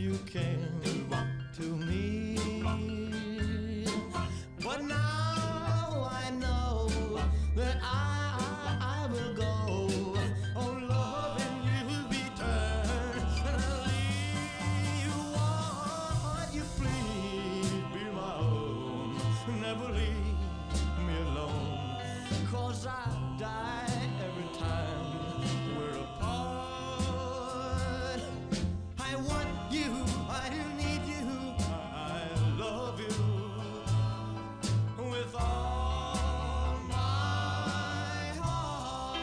you came to me. But now I know that I will go on loving you eternally. Won't you please be my own? Never leave me alone, 'cause I die every time we're apart. I want you, I need you, I love you with all my heart.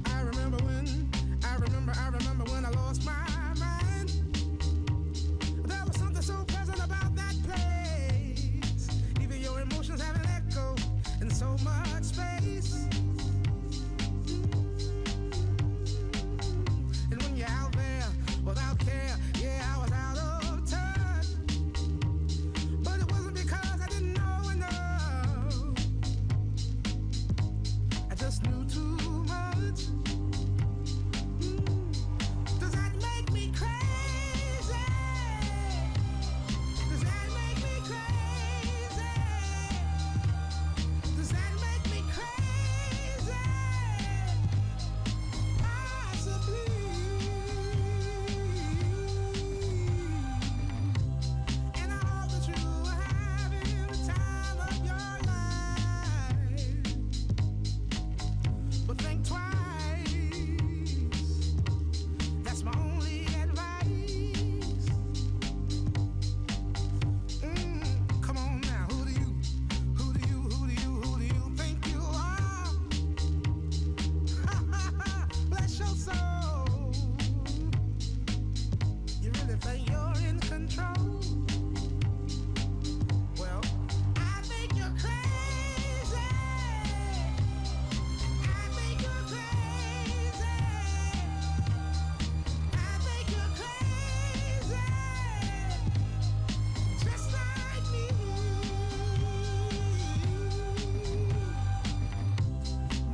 I remember when I lost my mind. There was something so pleasant about that place. Even your emotions have an echo in so much space. And when you're out there without care, yeah, I was out of touch. But it wasn't because I didn't know enough. I just knew too much. Does that make me crazy? Does that make me crazy? Does that make me crazy? Possibly. And I hope that you are having the time of your life. But think twice. That's my only advice. Come on now, who do you think you are? Bless your soul. You really think you're in control? Well, I think you're crazy. I think you're crazy. I think you're crazy, just like me.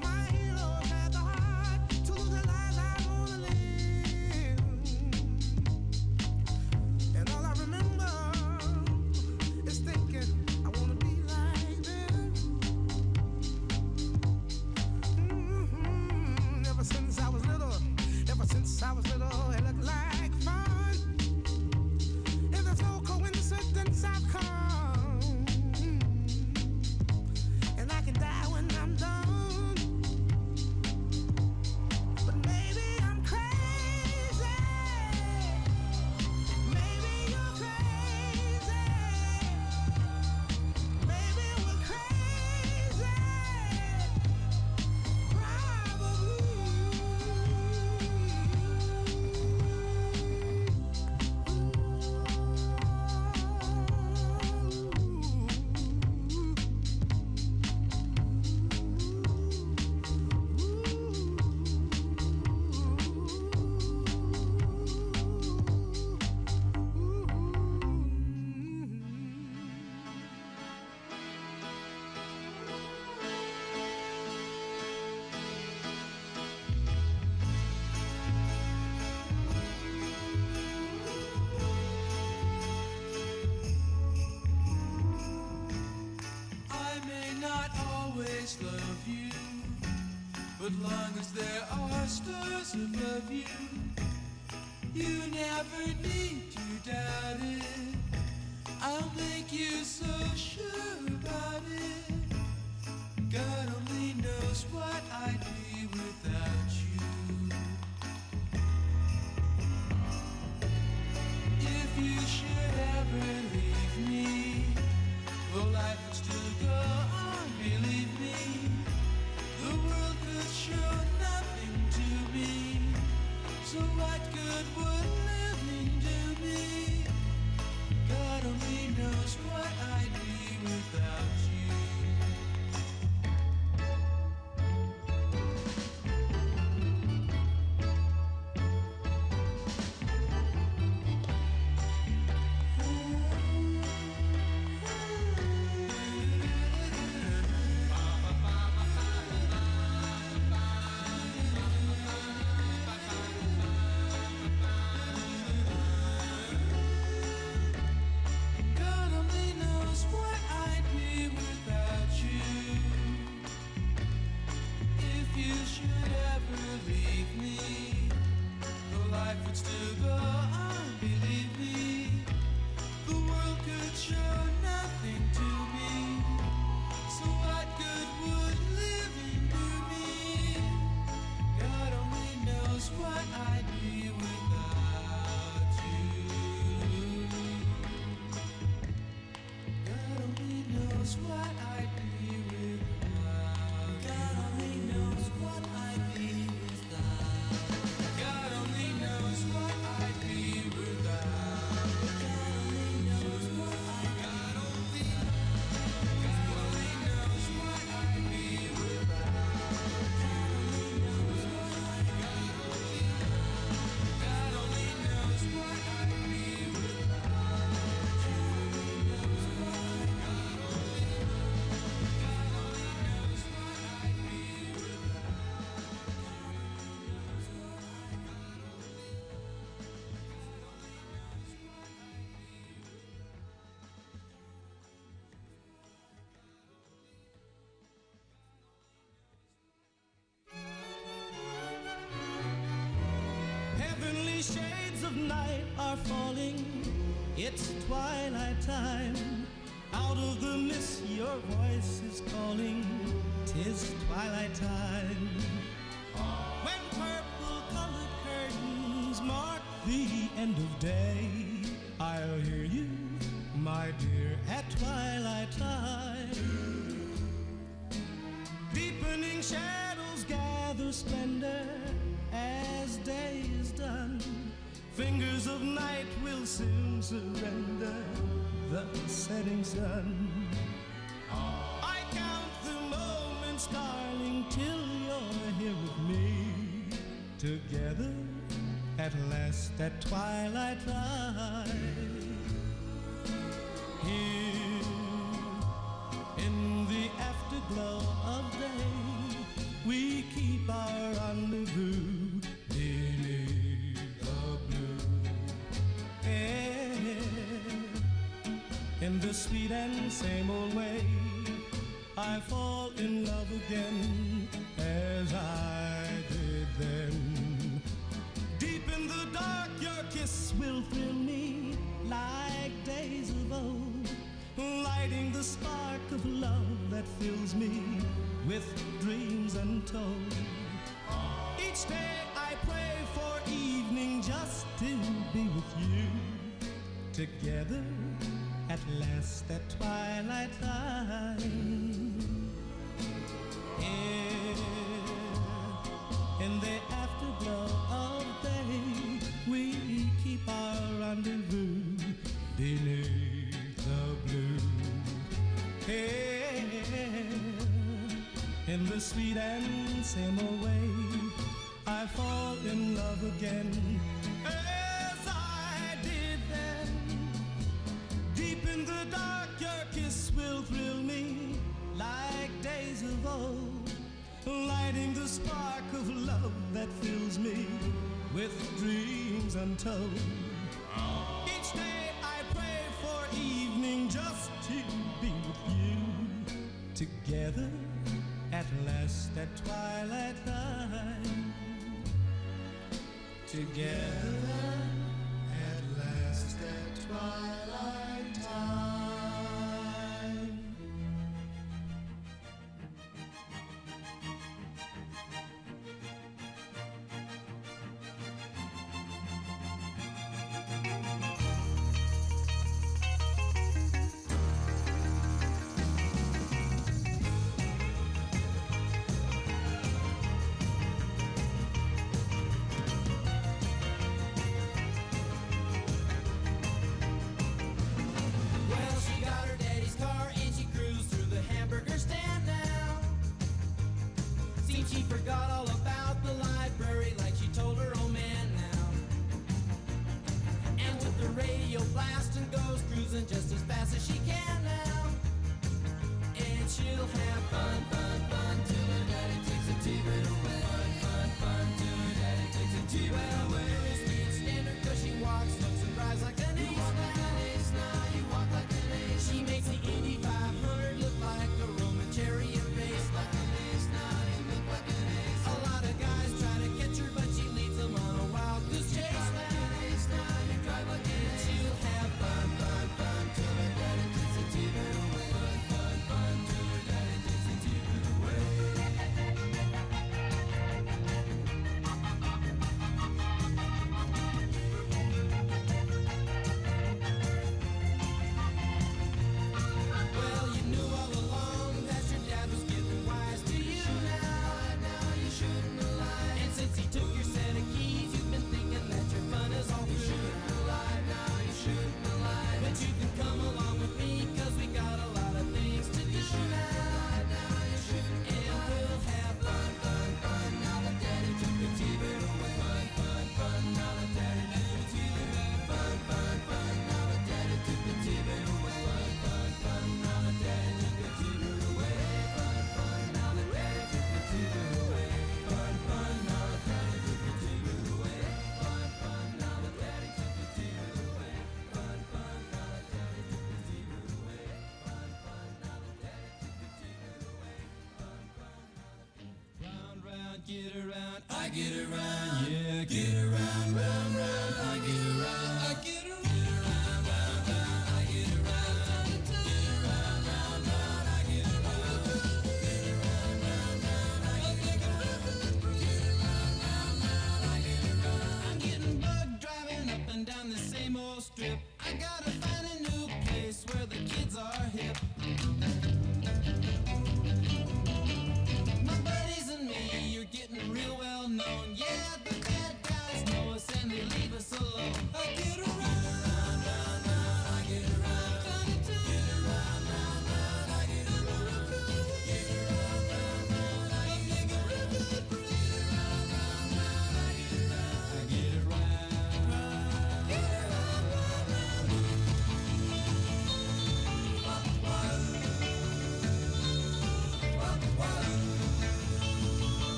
My heroes had the heart to lose their lives. I wanna live, and all I remember is thinking I wanna be like them. Ever since I was little, it looked like fun. If there's no coincidence, I've come, and I can die when I'm done. But maybe I'm crazy. Maybe you're crazy. Maybe we're crazy. Probably. I may not always love you, but long as there are stars above you, you never need to doubt it. I'll make you so sure about it. God only knows what I'd be without you. If you should ever leave me, well, life would still go on, believe me. The world could show nothing to me, so what good would living do me? God only knows what I'd be without you. are falling. It's twilight time. Out of the mist your voice is calling. 'Tis twilight time. When purple-colored curtains mark the end of day, I'll hear you, my dear, at twilight time. Deepening shadows gather splendor as day is done. Fingers of night will soon surrender the setting sun. I count the moments, darling, till you're here with me. Together at last at twilight time. Here in the afterglow of day, we keep our rendezvous beneath the blue air. In the sweet and same old way, I fall in love again as I did then. Deep in the dark, your kiss will thrill me like days of old, lighting the spark of love that fills me with dreams untold. Each day I pray for evening just to be with you. Together at last at twilight time. Here in the afterglow of day, we keep our rendezvous beneath the blue air. In the sweet and same old way, I fall in love again as I did then. Deep in the dark, your kiss will thrill me like days of old, lighting the spark of love that fills me with dreams untold. Each day I pray for evening just to be with you. Together at last at twilight time. Together at last at twilight time. She forgot all about the library like she told her old man now. And with the radio blasting goes cruising just as fast as she can now. And she'll have fun, fun, fun till her daddy takes a T-bird away. Fun, fun, fun till her daddy takes a T-bird away. Girls can't stand her 'cause she walks, looks and drives like an ace. You walk like an ace now, you walk like an ace. She makes the Indy 500 look like a Roman chariot race. Like an ace now, you look like an ace. A lot of guys try to catch her, but she leads them on a wild goose chase. Like an ace now, you drive like an ace. She'll have fun, fun, fun till her daddy takes a T-bird away. Fun, fun, fun till her daddy takes a T-bird away. Well, you knew all along that your dad was getting wise to you now. Now you shouldn't have lied. And since he took your set of keys, you've been thinking that your fun is all through. You shouldn't have lied. Now you shouldn't have lied. But you can come along with me 'cause we got a lot of things to do now. Now you shouldn't have lied. And we'll have fun, fun, fun. Now that daddy took the T-bird away. Fun, fun, fun. Now that daddy took the T-bird away. Fun, fun, fun. Now that daddy took the T-bird away. Fun, fun, fun. Now that daddy took the T-bird away. Fun, fun. Now that daddy took the T-bird away. Fun, fun. Now that daddy took the T-bird away. Fun, fun. Now that daddy took the T-bird away. Fun, fun. Now that daddy took the T-bird away. Fun, fun. Now that daddy took the T-bird away. Fun, fun. Round, round, get around, I get around, yeah, get around, round, round, I get around.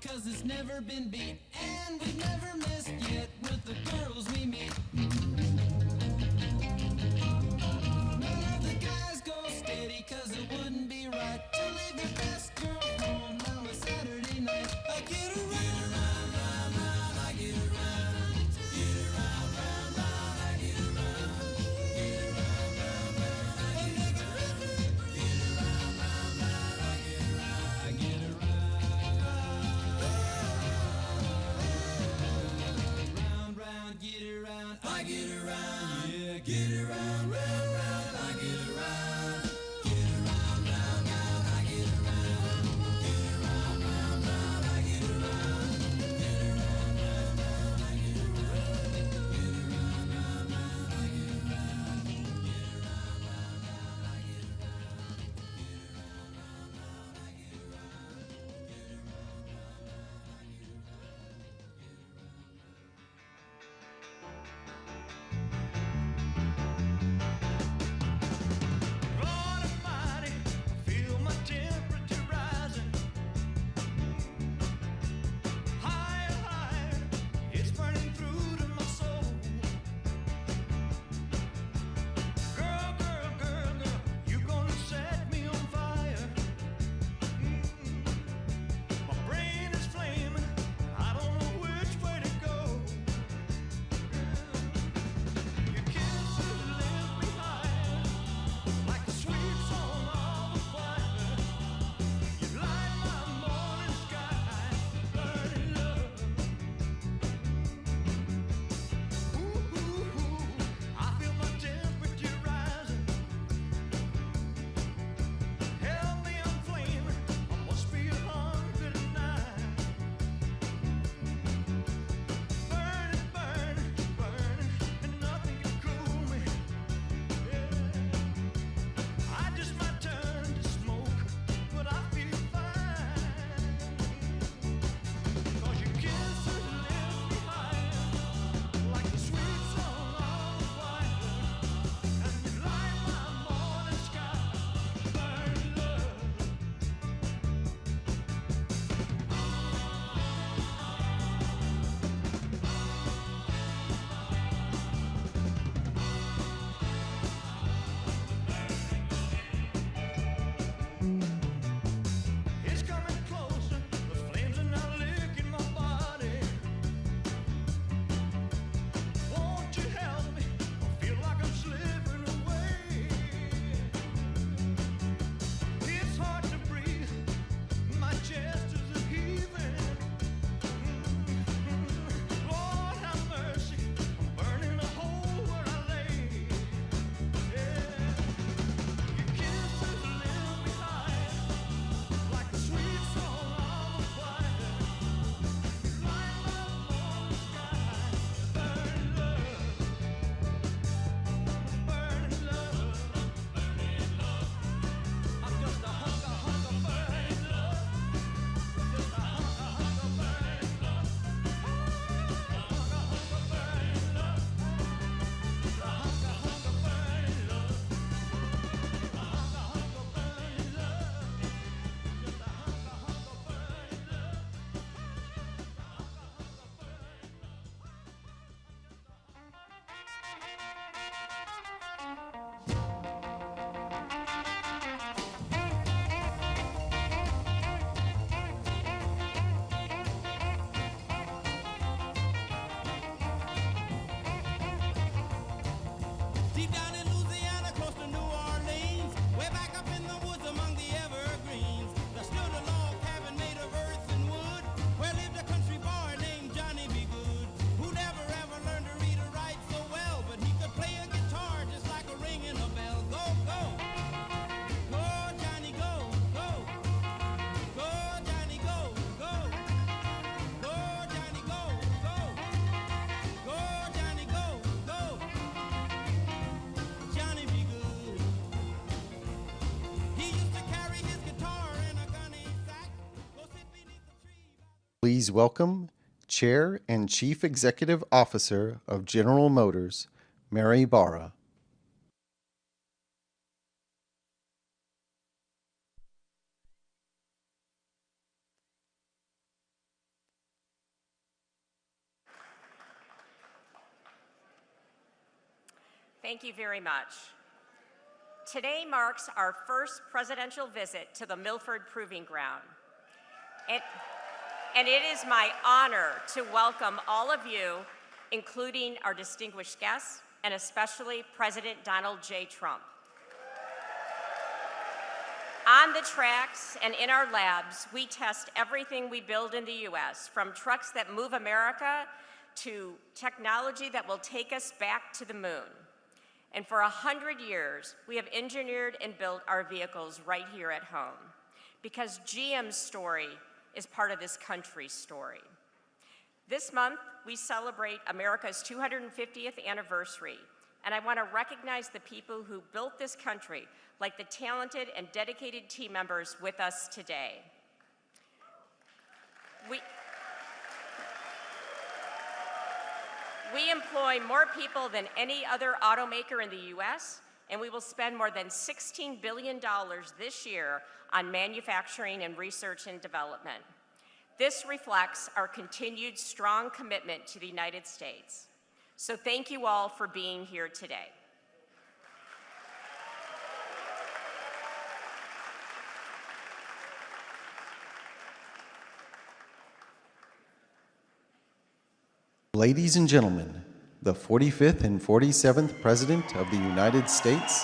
'cause it's never been beat, and we've never missed yet with the girls we meet. None of the guys go steady, 'cause it wouldn't be right to leave your best girl home on a Saturday night. I get around, round, round, round, I get around. Get around, round, round, I get around. Get around, round, round, I get around. Get around, round, round, I get around. I get around. Round, round, get around. I get around. Yeah, get around, round, round, I get around. Get around, round, round, I get around. Get around, round, round, I get around. Get around, round, round, I get around. Get around, round, round, I get around. Get around, round, round, I get around. Get around, round, round, I get around. Get around, round, round, I get Lord Almighty, I feel my temperature rising higher, higher. It's burning through to my soul. Girl, girl, girl, girl, you gonna set me on fire. My brain is flaming. I don't know which way to go. Your kisses lift me higher, like a sweet song of a choir. You light my morning sky, burning love. Ooh, ooh, ooh, I feel my temperature rising. Help me, I'm flaming. I must be 109. Burning, burning, burning, and nothing can cool me. Yeah. I just might turn to smoke, but I feel fine. 'Cause your kisses lift me higher, like a sweet song of a choir. And you light my morning sky, burning love. It's coming closer, the flames are now licking my body. Won't you help me? I feel like I'm slipping away. It's hard to breathe, my chest is a heaving. Lord have mercy, I'm burning a hole where I lay. Yeah. Your kisses lift me higher, like a sweet song of a choir. You light my morning sky, burning love, burning love, burning love. I'm just a hunk of burning love, just a hunk of burning love, hunk of burning love, just a hunk of burning love, a hunk of burning love, just a hunk of burning love. Deep down in Louisiana, close to New Orleans, way back up in the woods among the evergreens, there stood a log cabin made of earth and wood, where lived a country boy named Johnny B. Good, who never ever learned to read or write so well, but he could play a guitar just like a ringing a bell. Go, go, go, Johnny, go, go, go, Johnny, go, go, go, Johnny, go, go, go, Johnny, go, go. Johnny be good. He used to carry his guitar in a gunny sack. Go sit beneath the tree. Please welcome Chair and Chief Executive Officer of General Motors, Mary Barra. Thank you very much. Today marks our first presidential visit to the Milford Proving Ground. And it is my honor to welcome all of you, including our distinguished guests, and especially President Donald J. Trump. On the tracks and in our labs, we test everything we build in the U.S., from trucks that move America to technology that will take us back to the moon. And for 100 years, we have engineered and built our vehicles right here at home, because GM's story is part of this country's story. This month, we celebrate America's 250th anniversary, and I want to recognize the people who built this country, like the talented and dedicated team members with us today. We employ more people than any other automaker in the U.S., and we will spend more than $16 billion this year on manufacturing and research and development. This reflects our continued strong commitment to the United States. So thank you all for being here today. Ladies and gentlemen, the 45th and 47th President of the United States,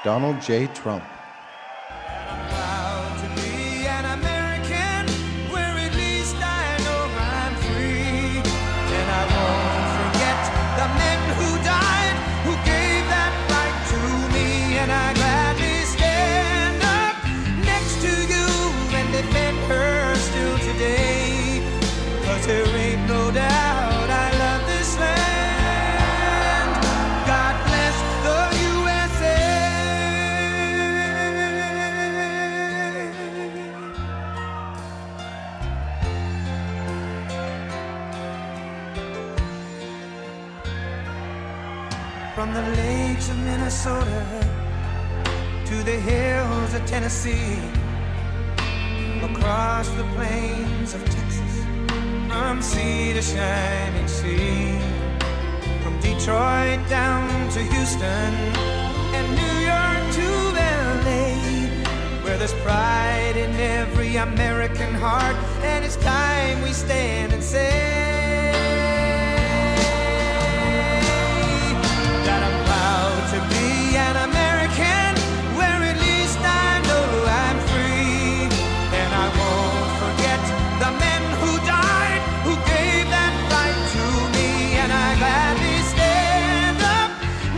Donald J. Trump. I'm proud to be an American, where at least I know I'm free. And I won't forget the men who died, who gave that right to me. And I gladly stand up next to you and defend her still today. 'Cause there ain't no doubt I love this land. God bless the USA. From the lakes of Minnesota to the hills of Tennessee, across the plains of Texas, from sea to shining sea, from Detroit down to Houston and New York to LA, where there's pride in every American heart, and it's time we stand and say that I'm proud to be an American, where at least I know I'm free. And I won't forget the men who died, who gave that right to me. And I gladly stand up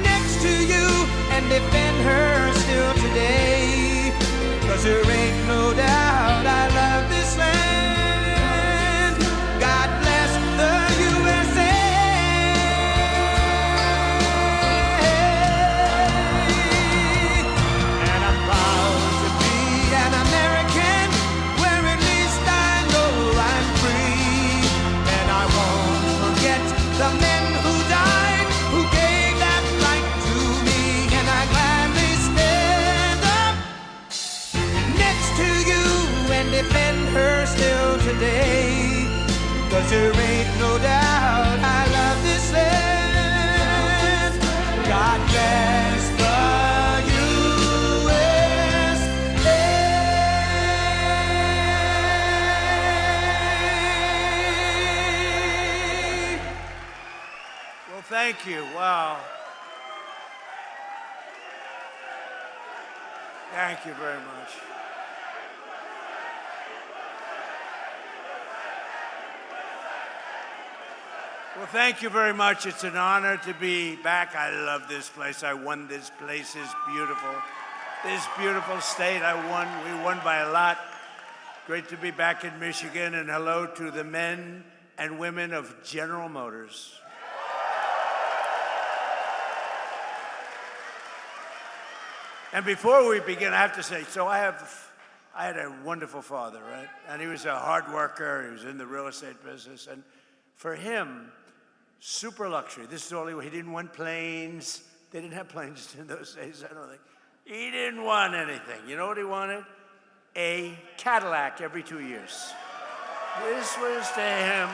next to you and defend her still today. 'Cause there ain't no doubt I love this land. God bless the USA. And I'm proud to be an American, where at least I know I'm free. And I won't forget the men who died, who gave that right to me. And I gladly stand up next to you and defend her still today. 'Cause there ain't no doubt I love this land. God bless the USA. Well, thank you. Wow. Thank you very much. Well, thank you very much. It's an honor to be back. I love this place. I won this place. It's beautiful. This beautiful state. We won by a lot. Great to be back in Michigan, and hello to the men and women of General Motors. And before we begin, I have to say, so I had a wonderful father, right? And he was a hard worker. He was in the real estate business. And for him, super luxury. This is the only way. He didn't want planes. They didn't have planes in those days, I don't think. He didn't want anything. You know what he wanted? A Cadillac every 2 years. This was to him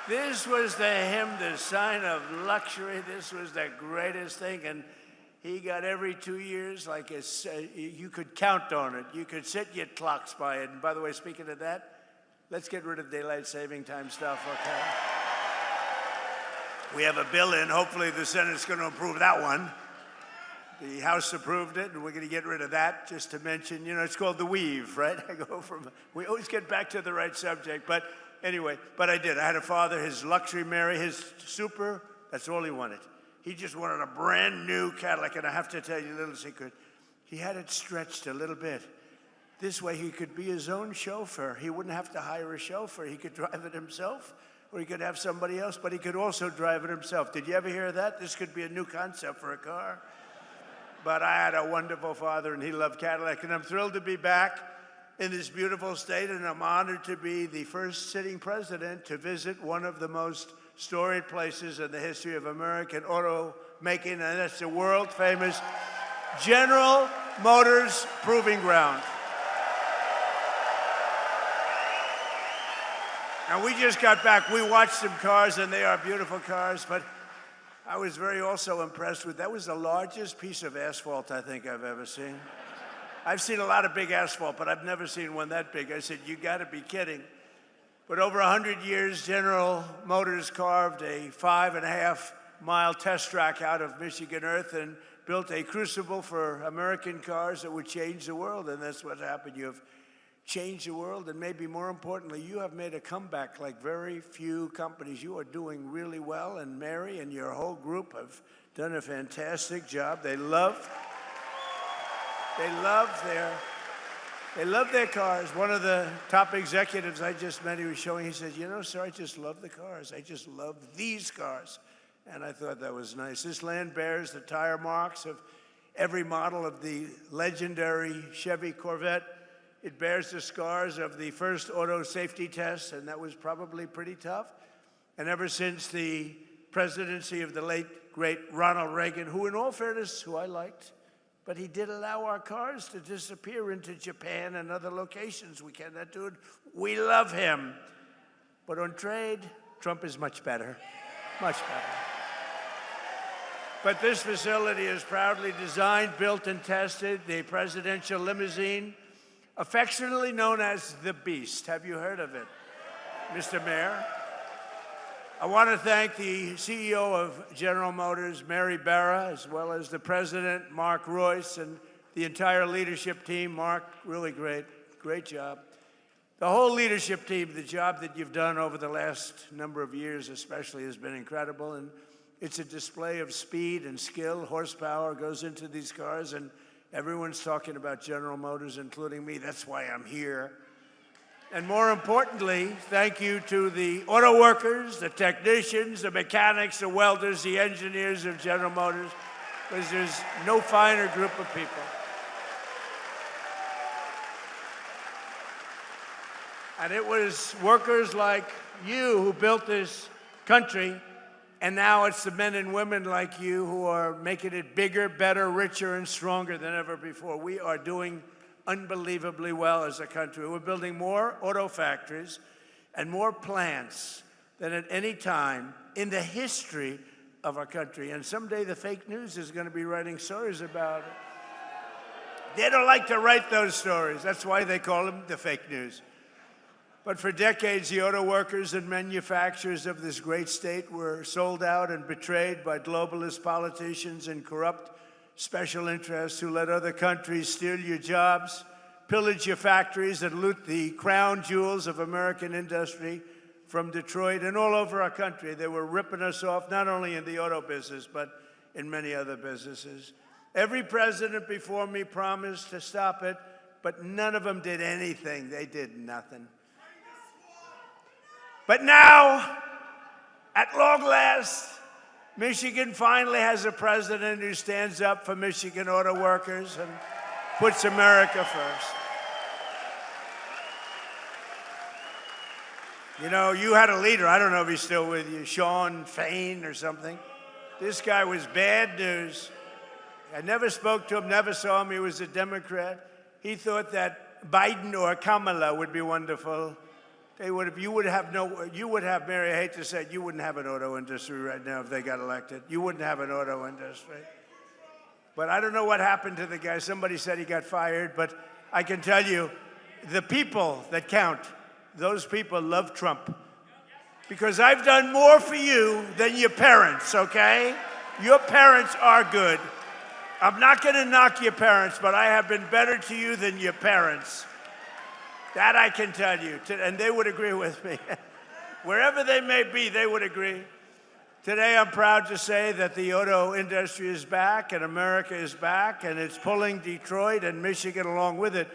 This was to him the sign of luxury. This was the greatest thing. And he got every 2 years, like you could count on it. You could set your clocks by it. And by the way, speaking of that, let's get rid of daylight saving time stuff, okay? We have a bill in. Hopefully the Senate's going to approve that one. The House approved it, and we're going to get rid of that, just to mention, you know, it's called the weave, right? We always get back to the right subject. But anyway, I did. I had a father, his luxury Mary, his super, that's all he wanted. He just wanted a brand new Cadillac, and I have to tell you a little secret. He had it stretched a little bit. This way he could be his own chauffeur. He wouldn't have to hire a chauffeur. He could drive it himself, or he could have somebody else, but he could also drive it himself. Did you ever hear that? This could be a new concept for a car. But I had a wonderful father, and he loved Cadillac, and I'm thrilled to be back in this beautiful state, and I'm honored to be the first sitting president to visit one of the most storied places in the history of American auto making, and that's the world-famous General Motors Proving Ground. Now, we just got back. We watched some cars, and they are beautiful cars, but I was very also impressed with, that was the largest piece of asphalt I think I've ever seen. I've seen a lot of big asphalt, but I've never seen one that big. I said, you gotta be kidding. But over 100 years, General Motors carved a 5.5-mile test track out of Michigan earth and built a crucible for American cars that would change the world, and that's what happened. You have changed the world, and maybe more importantly, you have made a comeback like very few companies. You are doing really well, and Mary and your whole group have done a fantastic job. They love their cars. One of the top executives I just met, he was showing, he said, you know, sir, I just love the cars. I just love these cars. And I thought that was nice. This land bears the tire marks of every model of the legendary Chevy Corvette. It bears the scars of the first auto safety test, and that was probably pretty tough. And ever since the presidency of the late, great Ronald Reagan, who in all fairness, who I liked, but he did allow our cars to disappear into Japan and other locations. We cannot do it. We love him. But on trade, Trump is much better, much better. But this facility is proudly designed, built, and tested. The presidential limousine, affectionately known as the Beast. Have you heard of it, Mr. Mayor? I want to thank the CEO of General Motors, Mary Barra, as well as the president, Mark Royce, and the entire leadership team. Mark, really great job. The whole leadership team, the job that you've done over the last number of years especially has been incredible, and it's a display of speed and skill. Horsepower goes into these cars, and everyone's talking about General Motors, including me. That's why I'm here. And more importantly, thank you to the auto workers, the technicians, the mechanics, the welders, the engineers of General Motors, because there's no finer group of people. And it was workers like you who built this country, and now it's the men and women like you who are making it bigger, better, richer, and stronger than ever before. We are doing unbelievably well as a country. We're building more auto factories and more plants than at any time in the history of our country. And someday the fake news is going to be writing stories about it. They don't like to write those stories. That's why they call them the fake news. But for decades, the auto workers and manufacturers of this great state were sold out and betrayed by globalist politicians and corrupt special interests who let other countries steal your jobs, pillage your factories, and loot the crown jewels of American industry from Detroit and all over our country. They were ripping us off, not only in the auto business, but in many other businesses. Every president before me promised to stop it, but none of them did anything. They did nothing. But now, at long last, Michigan finally has a president who stands up for Michigan auto workers and puts America first. You know, you had a leader, I don't know if he's still with you, Sean Fain or something. This guy was bad news. I never spoke to him, never saw him. He was a Democrat. He thought that Biden or Kamala would be wonderful. you would have, Mary, I hate to say it, you wouldn't have an auto industry right now if they got elected. You wouldn't have an auto industry. But I don't know what happened to the guy. Somebody said he got fired, but I can tell you, the people that count, those people love Trump. Because I've done more for you than your parents, okay? Your parents are good. I'm not going to knock your parents, but I have been better to you than your parents. That I can tell you, and they would agree with me. Wherever they may be, they would agree. Today, I'm proud to say that the auto industry is back, and America is back, and it's pulling Detroit and Michigan along with it.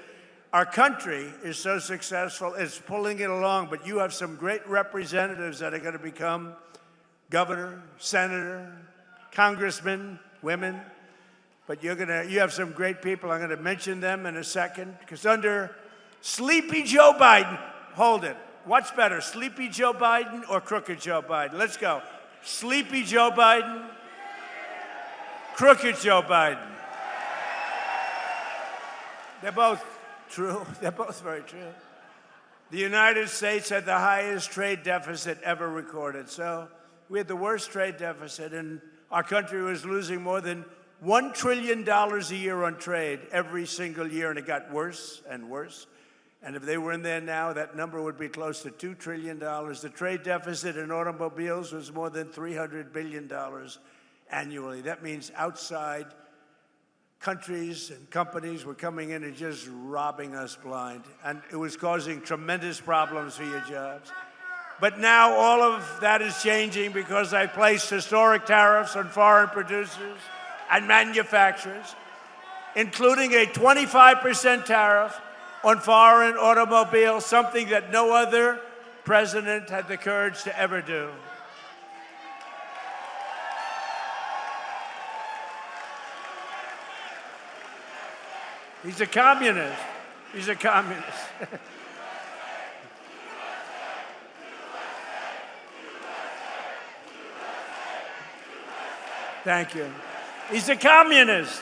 Our country is so successful, it's pulling it along, but you have some great representatives that are going to become governor, senator, congressman, women, but you have some great people. I'm going to mention them in a second, because under Sleepy Joe Biden, hold it. What's better, Sleepy Joe Biden or Crooked Joe Biden? Let's go. Sleepy Joe Biden, Crooked Joe Biden. They're both true. They're both very true. The United States had the highest trade deficit ever recorded. So we had the worst trade deficit, and our country was losing more than $1 trillion a year on trade every single year, and it got worse and worse. And if they were in there now, that number would be close to $2 trillion. The trade deficit in automobiles was more than $300 billion annually. That means outside countries and companies were coming in and just robbing us blind. And it was causing tremendous problems for your jobs. But now all of that is changing because I placed historic tariffs on foreign producers and manufacturers, including a 25% tariff on foreign automobiles, something that no other president had the courage to ever do. He's a communist. He's a communist. Thank you. He's a communist.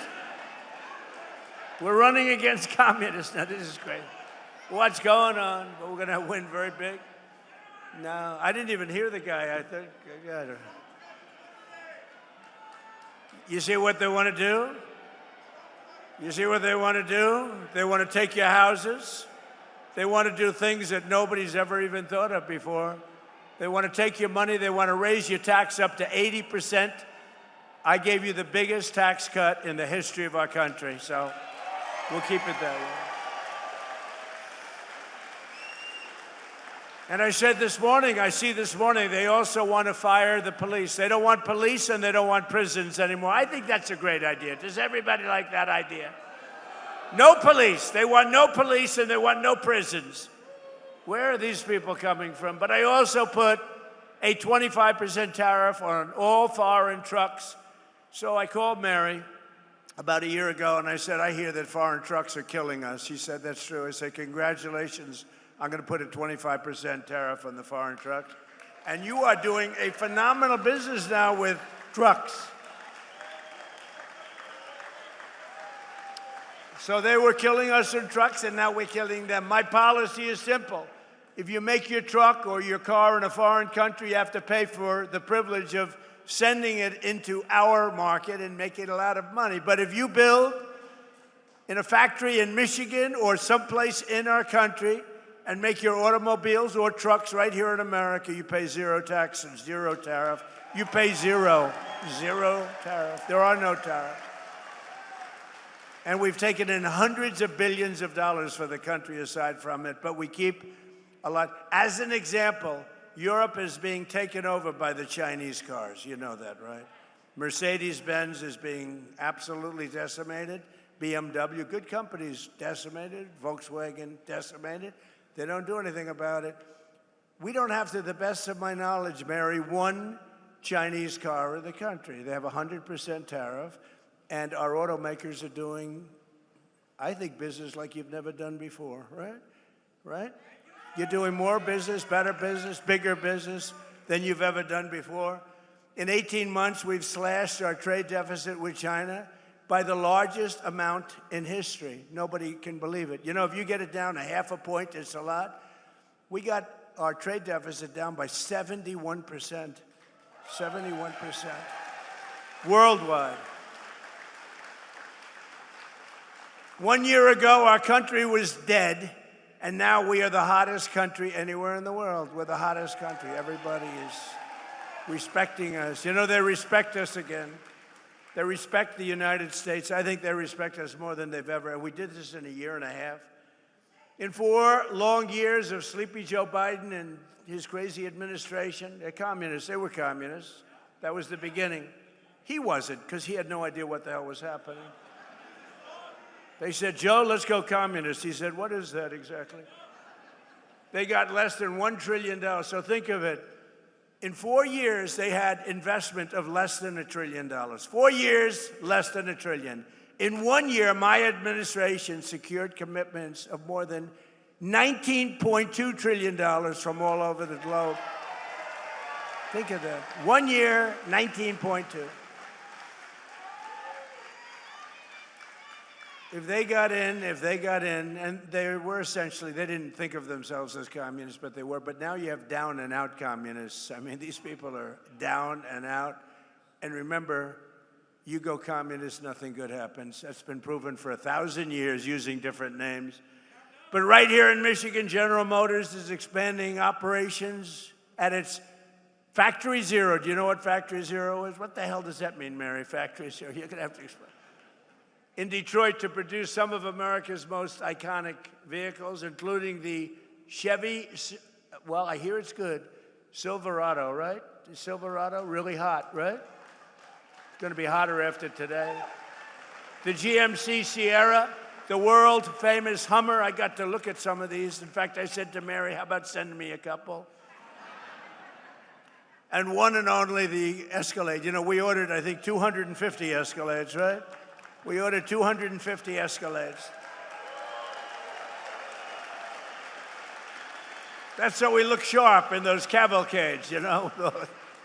We're running against communists. Now, this is great. What's going on? But we're going to win very big. No, I didn't even hear the guy. I think. You see what they want to do? You see what they want to do? They want to take your houses. They want to do things that nobody's ever even thought of before. They want to take your money. They want to raise your tax up to 80%. I gave you the biggest tax cut in the history of our country, so we'll keep it that way. And I said this morning, they also want to fire the police. They don't want police and they don't want prisons anymore. I think that's a great idea. Does everybody like that idea? No police. They want no police and they want no prisons. Where are these people coming from? But I also put a 25% tariff on all foreign trucks. So I called Mary about a year ago and I said, I hear that foreign trucks are killing us. She said, that's true. I said, congratulations. I'm going to put a 25% tariff on the foreign trucks. And you are doing a phenomenal business now with trucks. So they were killing us in trucks, and now we're killing them. My policy is simple. If you make your truck or your car in a foreign country, you have to pay for the privilege of sending it into our market and making a lot of money. But if you build in a factory in Michigan or someplace in our country, and make your automobiles or trucks right here in America, you pay zero tax and zero tariff. You pay zero tariff. There are no tariffs. And we've taken in hundreds of billions of dollars for the country aside from it, but we keep a lot. As an example, Europe is being taken over by the Chinese cars. You know that, right? Mercedes-Benz is being absolutely decimated. BMW, good companies, decimated. Volkswagen, decimated. They don't do anything about it. We don't have, to the best of my knowledge, Mary, one Chinese car in the country. They have a 100% tariff, and our automakers are doing, I think, business like you've never done before, right? Right? You're doing more business, better business, bigger business than you've ever done before. In 18 months, we've slashed our trade deficit with China by the largest amount in history. Nobody can believe it. You know, if you get it down a half a point, it's a lot. We got our trade deficit down by 71%. 71%. Worldwide. 1 year ago, our country was dead, and now we are the hottest country anywhere in the world. We're the hottest country. Everybody is respecting us. You know, they respect us again. They respect the United States. I think they respect us more than they've ever. And we did this in a year and a half. In 4 long years of sleepy Joe Biden and his crazy administration, they're communists. They were communists. That was the beginning. He wasn't, because he had no idea what the hell was happening. They said, Joe, let's go communist. He said, what is that exactly? They got less than $1 trillion. So think of it. In 4 years, they had investment of less than $1 trillion. 4 years, less than $1 trillion. In 1 year, my administration secured commitments of more than $19.2 trillion from all over the globe. Think of that. 1 year, 19.2. If they got in, and they were essentially, they didn't think of themselves as communists, but they were. But now you have down and out communists. I mean, these people are down and out. And remember, you go communist, nothing good happens. That's been proven for 1,000 years using different names. But right here in Michigan, General Motors is expanding operations at its Factory Zero. Do you know what Factory Zero is? What the hell does that mean, Mary, Factory Zero? You're going to have to explain. In Detroit to produce some of America's most iconic vehicles, including the Chevy, well, I hear it's good, Silverado, right? The Silverado, really hot, right? It's going to be hotter after today. The GMC Sierra, the world-famous Hummer. I got to look at some of these. In fact, I said to Mary, how about sending me a couple? And one and only the Escalade. You know, we ordered, I think, 250 Escalades, right? We ordered 250 Escalades. That's so we look sharp in those cavalcades, you know?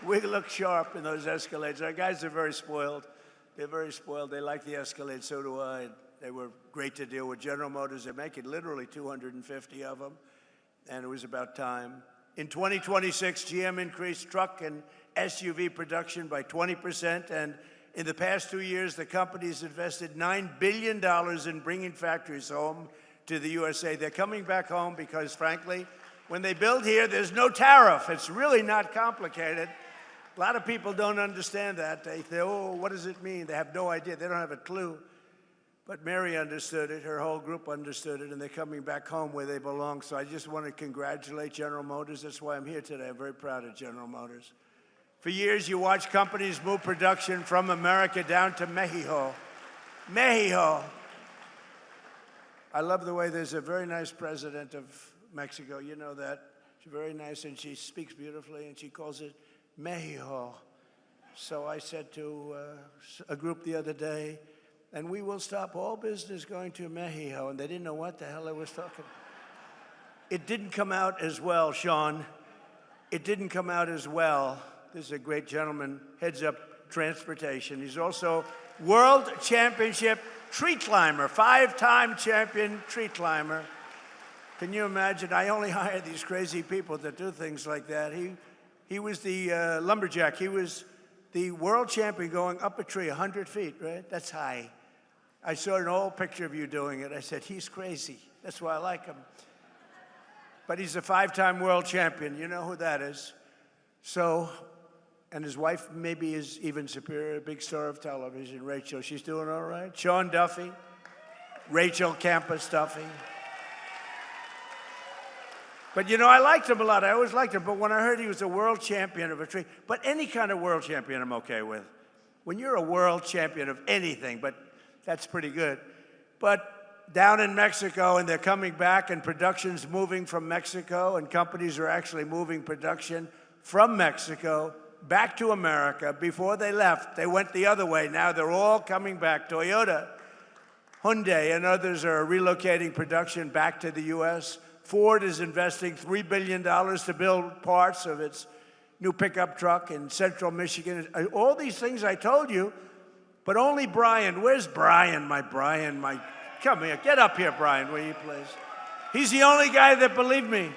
We look sharp in those Escalades. Our guys are very spoiled. They're very spoiled. They like the Escalade, so do I. They were great to deal with. General Motors, they're making literally 250 of them, and it was about time. In 2026, GM increased truck and SUV production by 20%, and in the past 2 years, the company's invested $9 billion in bringing factories home to the USA. They're coming back home because, frankly, when they build here, there's no tariff. It's really not complicated. A lot of people don't understand that. They say, oh, what does it mean? They have no idea. They don't have a clue. But Mary understood it. Her whole group understood it, and they're coming back home where they belong. So I just want to congratulate General Motors. That's why I'm here today. I'm very proud of General Motors. For years, you watch companies move production from America down to Mexico. Mexico. I love the way there's a very nice president of Mexico. You know that. She's very nice, and she speaks beautifully, and she calls it Mexico. So I said to a group the other day, and we will stop all business going to Mexico. And they didn't know what the hell I was talking about. It didn't come out as well, Sean. It didn't come out as well. This is a great gentleman, heads up transportation. He's also world championship tree climber, 5-time champion tree climber. Can you imagine? I only hire these crazy people that do things like that. He was the lumberjack. He was the world champion going up a tree 100 feet, right? That's high. I saw an old picture of you doing it. I said, he's crazy. That's why I like him. But he's a 5-time world champion. You know who that is. So, and his wife maybe is even superior, a big star of television, Rachel. She's doing all right. Sean Duffy, Rachel Campos Duffy. But, you know, I liked him a lot. I always liked him. But when I heard he was a world champion of a tree, but any kind of world champion I'm okay with. When you're a world champion of anything, but that's pretty good. But down in Mexico, and they're coming back, and production's moving from Mexico, and companies are actually moving production from Mexico back to America. Before they left, they went the other way. Now they're all coming back. Toyota, Hyundai, and others are relocating production back to the U.S. Ford is investing $3 billion to build parts of its new pickup truck in central Michigan. All these things I told you, but only Brian. Where's Brian? Come here. Get up here, Brian, will you please? He's the only guy that believed me.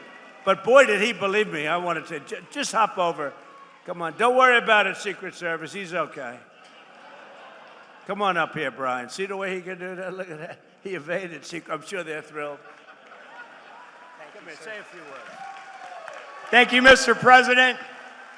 But boy, did he believe me. I wanted to just hop over. Come on, don't worry about it, Secret Service. He's okay. Come on up here, Brian. See the way he can do that? Look at that. He evaded. I'm sure they're thrilled. Come here, say a few words. Thank you, Mr. President.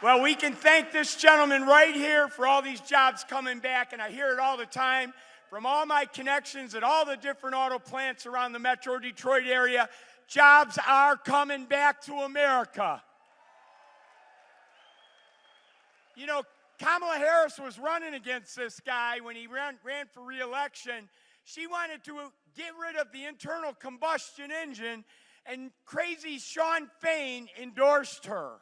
Well, we can thank this gentleman right here for all these jobs coming back, and I hear it all the time from all my connections at all the different auto plants around the Metro Detroit area. Jobs are coming back to America. You know, Kamala Harris was running against this guy when he ran for re-election. She wanted to get rid of the internal combustion engine, and crazy Sean Fain endorsed her.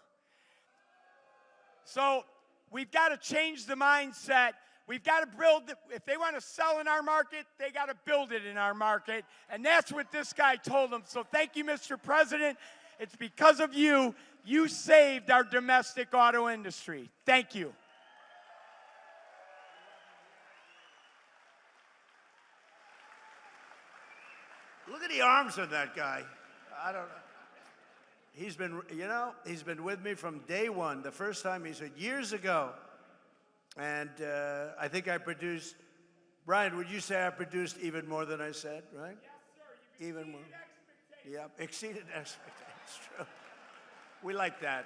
So we've got to change the mindset. We've got to build, if they want to sell in our market, they got to build it in our market. And that's what this guy told them. So thank you, Mr. President. It's because of you. You saved our domestic auto industry. Thank you. Look at the arms of that guy. I don't know. He's been, you know, he's been with me from day one. The first time he said years ago. And I think I produced, Brian, would you say I produced even more than I said, right? Yes, sir. Even more. Yep, exceeded expectations. True. We like that.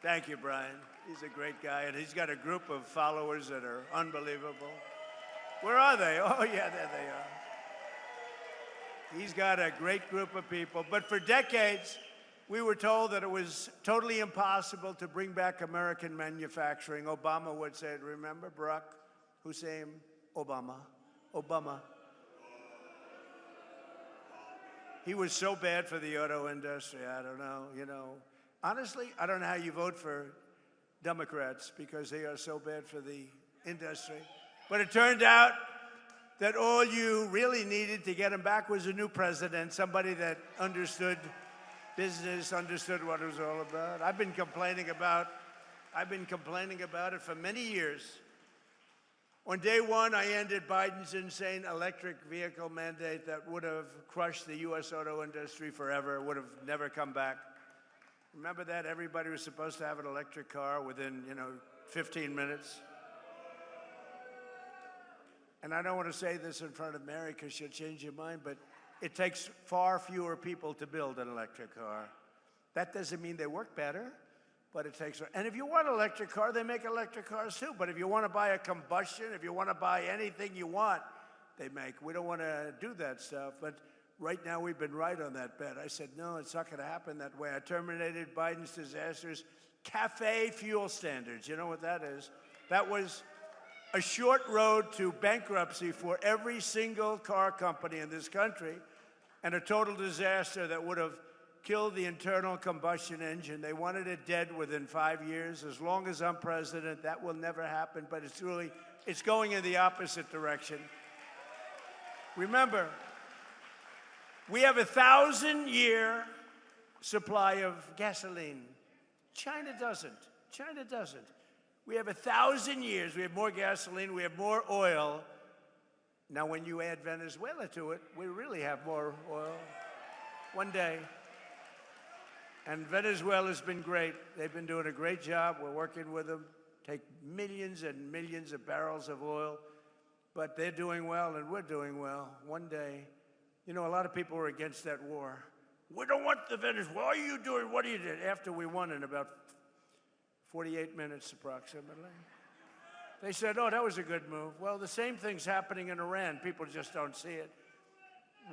Thank you, Brian. He's a great guy, and he's got a group of followers that are unbelievable. Where are they? Oh, yeah, there they are. He's got a great group of people. But for decades, we were told that it was totally impossible to bring back American manufacturing. Obama would say it. Remember Barack Hussein Obama? Obama. He was so bad for the auto industry. I don't know, you know. Honestly, I don't know how you vote for Democrats because they are so bad for the industry. But it turned out that all you really needed to get him back was a new president, somebody that understood business, understood what it was all about. I've been complaining about it for many years. On day one, I ended Biden's insane electric vehicle mandate that would have crushed the U.S. auto industry forever, would have never come back. Remember that? Everybody was supposed to have an electric car within, 15 minutes. And I don't want to say this in front of Mary because she'll change your mind, but it takes far fewer people to build an electric car. That doesn't mean they work better, but it takes, and if you want an electric car, they make electric cars too. But if you want to buy a combustion, if you want to buy anything you want, they make. We don't want to do that stuff, but right now we've been right on that bet. I said, no, it's not going to happen that way. I terminated Biden's disastrous CAFE fuel standards. You know what that is? That was a short road to bankruptcy for every single car company in this country, and a total disaster that would have killed the internal combustion engine. They wanted it dead within 5 years. As long as I'm president, that will never happen, but it's going in the opposite direction. Remember, we have 1,000-year supply of gasoline. China doesn't. China doesn't. We have 1,000 years. We have more gasoline. We have more oil. Now, when you add Venezuela to it, we really have more oil. One day. And Venezuela's been great. They've been doing a great job. We're working with them. Take millions and millions of barrels of oil. But they're doing well, and we're doing well. One day. A lot of people were against that war. We don't want the Venezuela. What are you doing? What are you doing? After we won in about 48 minutes approximately. They said, oh, that was a good move. Well, the same thing's happening in Iran. People just don't see it.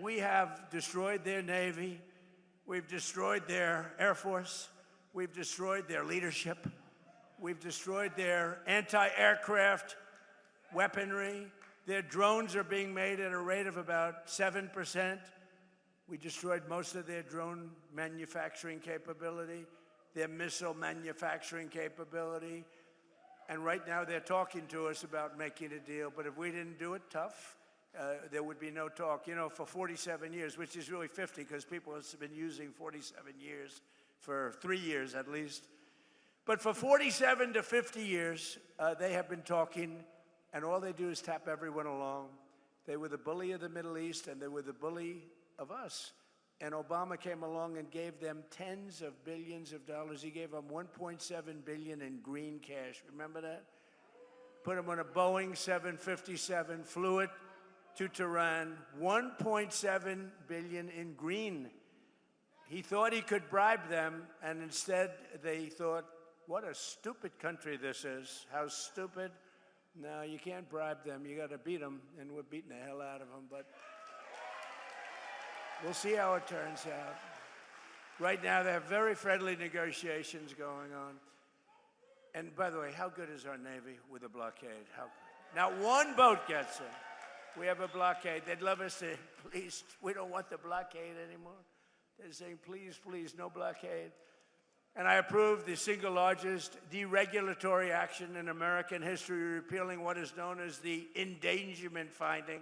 We have destroyed their Navy. We've destroyed their Air Force. We've destroyed their leadership. We've destroyed their anti-aircraft weaponry. Their drones are being made at a rate of about 7%. We destroyed most of their drone manufacturing capability, their missile manufacturing capability. And right now they're talking to us about making a deal. But if we didn't do it tough, there would be no talk. For 47 years, which is really 50 because people have been using 47 years for 3 years at least. But for 47 to 50 years, they have been talking, and all they do is tap everyone along. They were the bully of the Middle East, and they were the bully of us. and Obama came along and gave them tens of billions of dollars. He gave them $1.7 billion in green cash. Remember that? Put them on a Boeing 757, flew it to Tehran, $1.7 billion in green. He thought he could bribe them, and instead they thought, what a stupid country this is. How stupid. No, you can't bribe them. You got to beat them, and we're beating the hell out of them. But we'll see how it turns out. Right now, they have very friendly negotiations going on. And by the way, how good is our Navy with a blockade? How good? Now, one boat gets in. We have a blockade. They'd love us to, please, we don't want the blockade anymore. They're saying, please, please, no blockade. And I approved the single largest deregulatory action in American history, repealing what is known as the endangerment finding,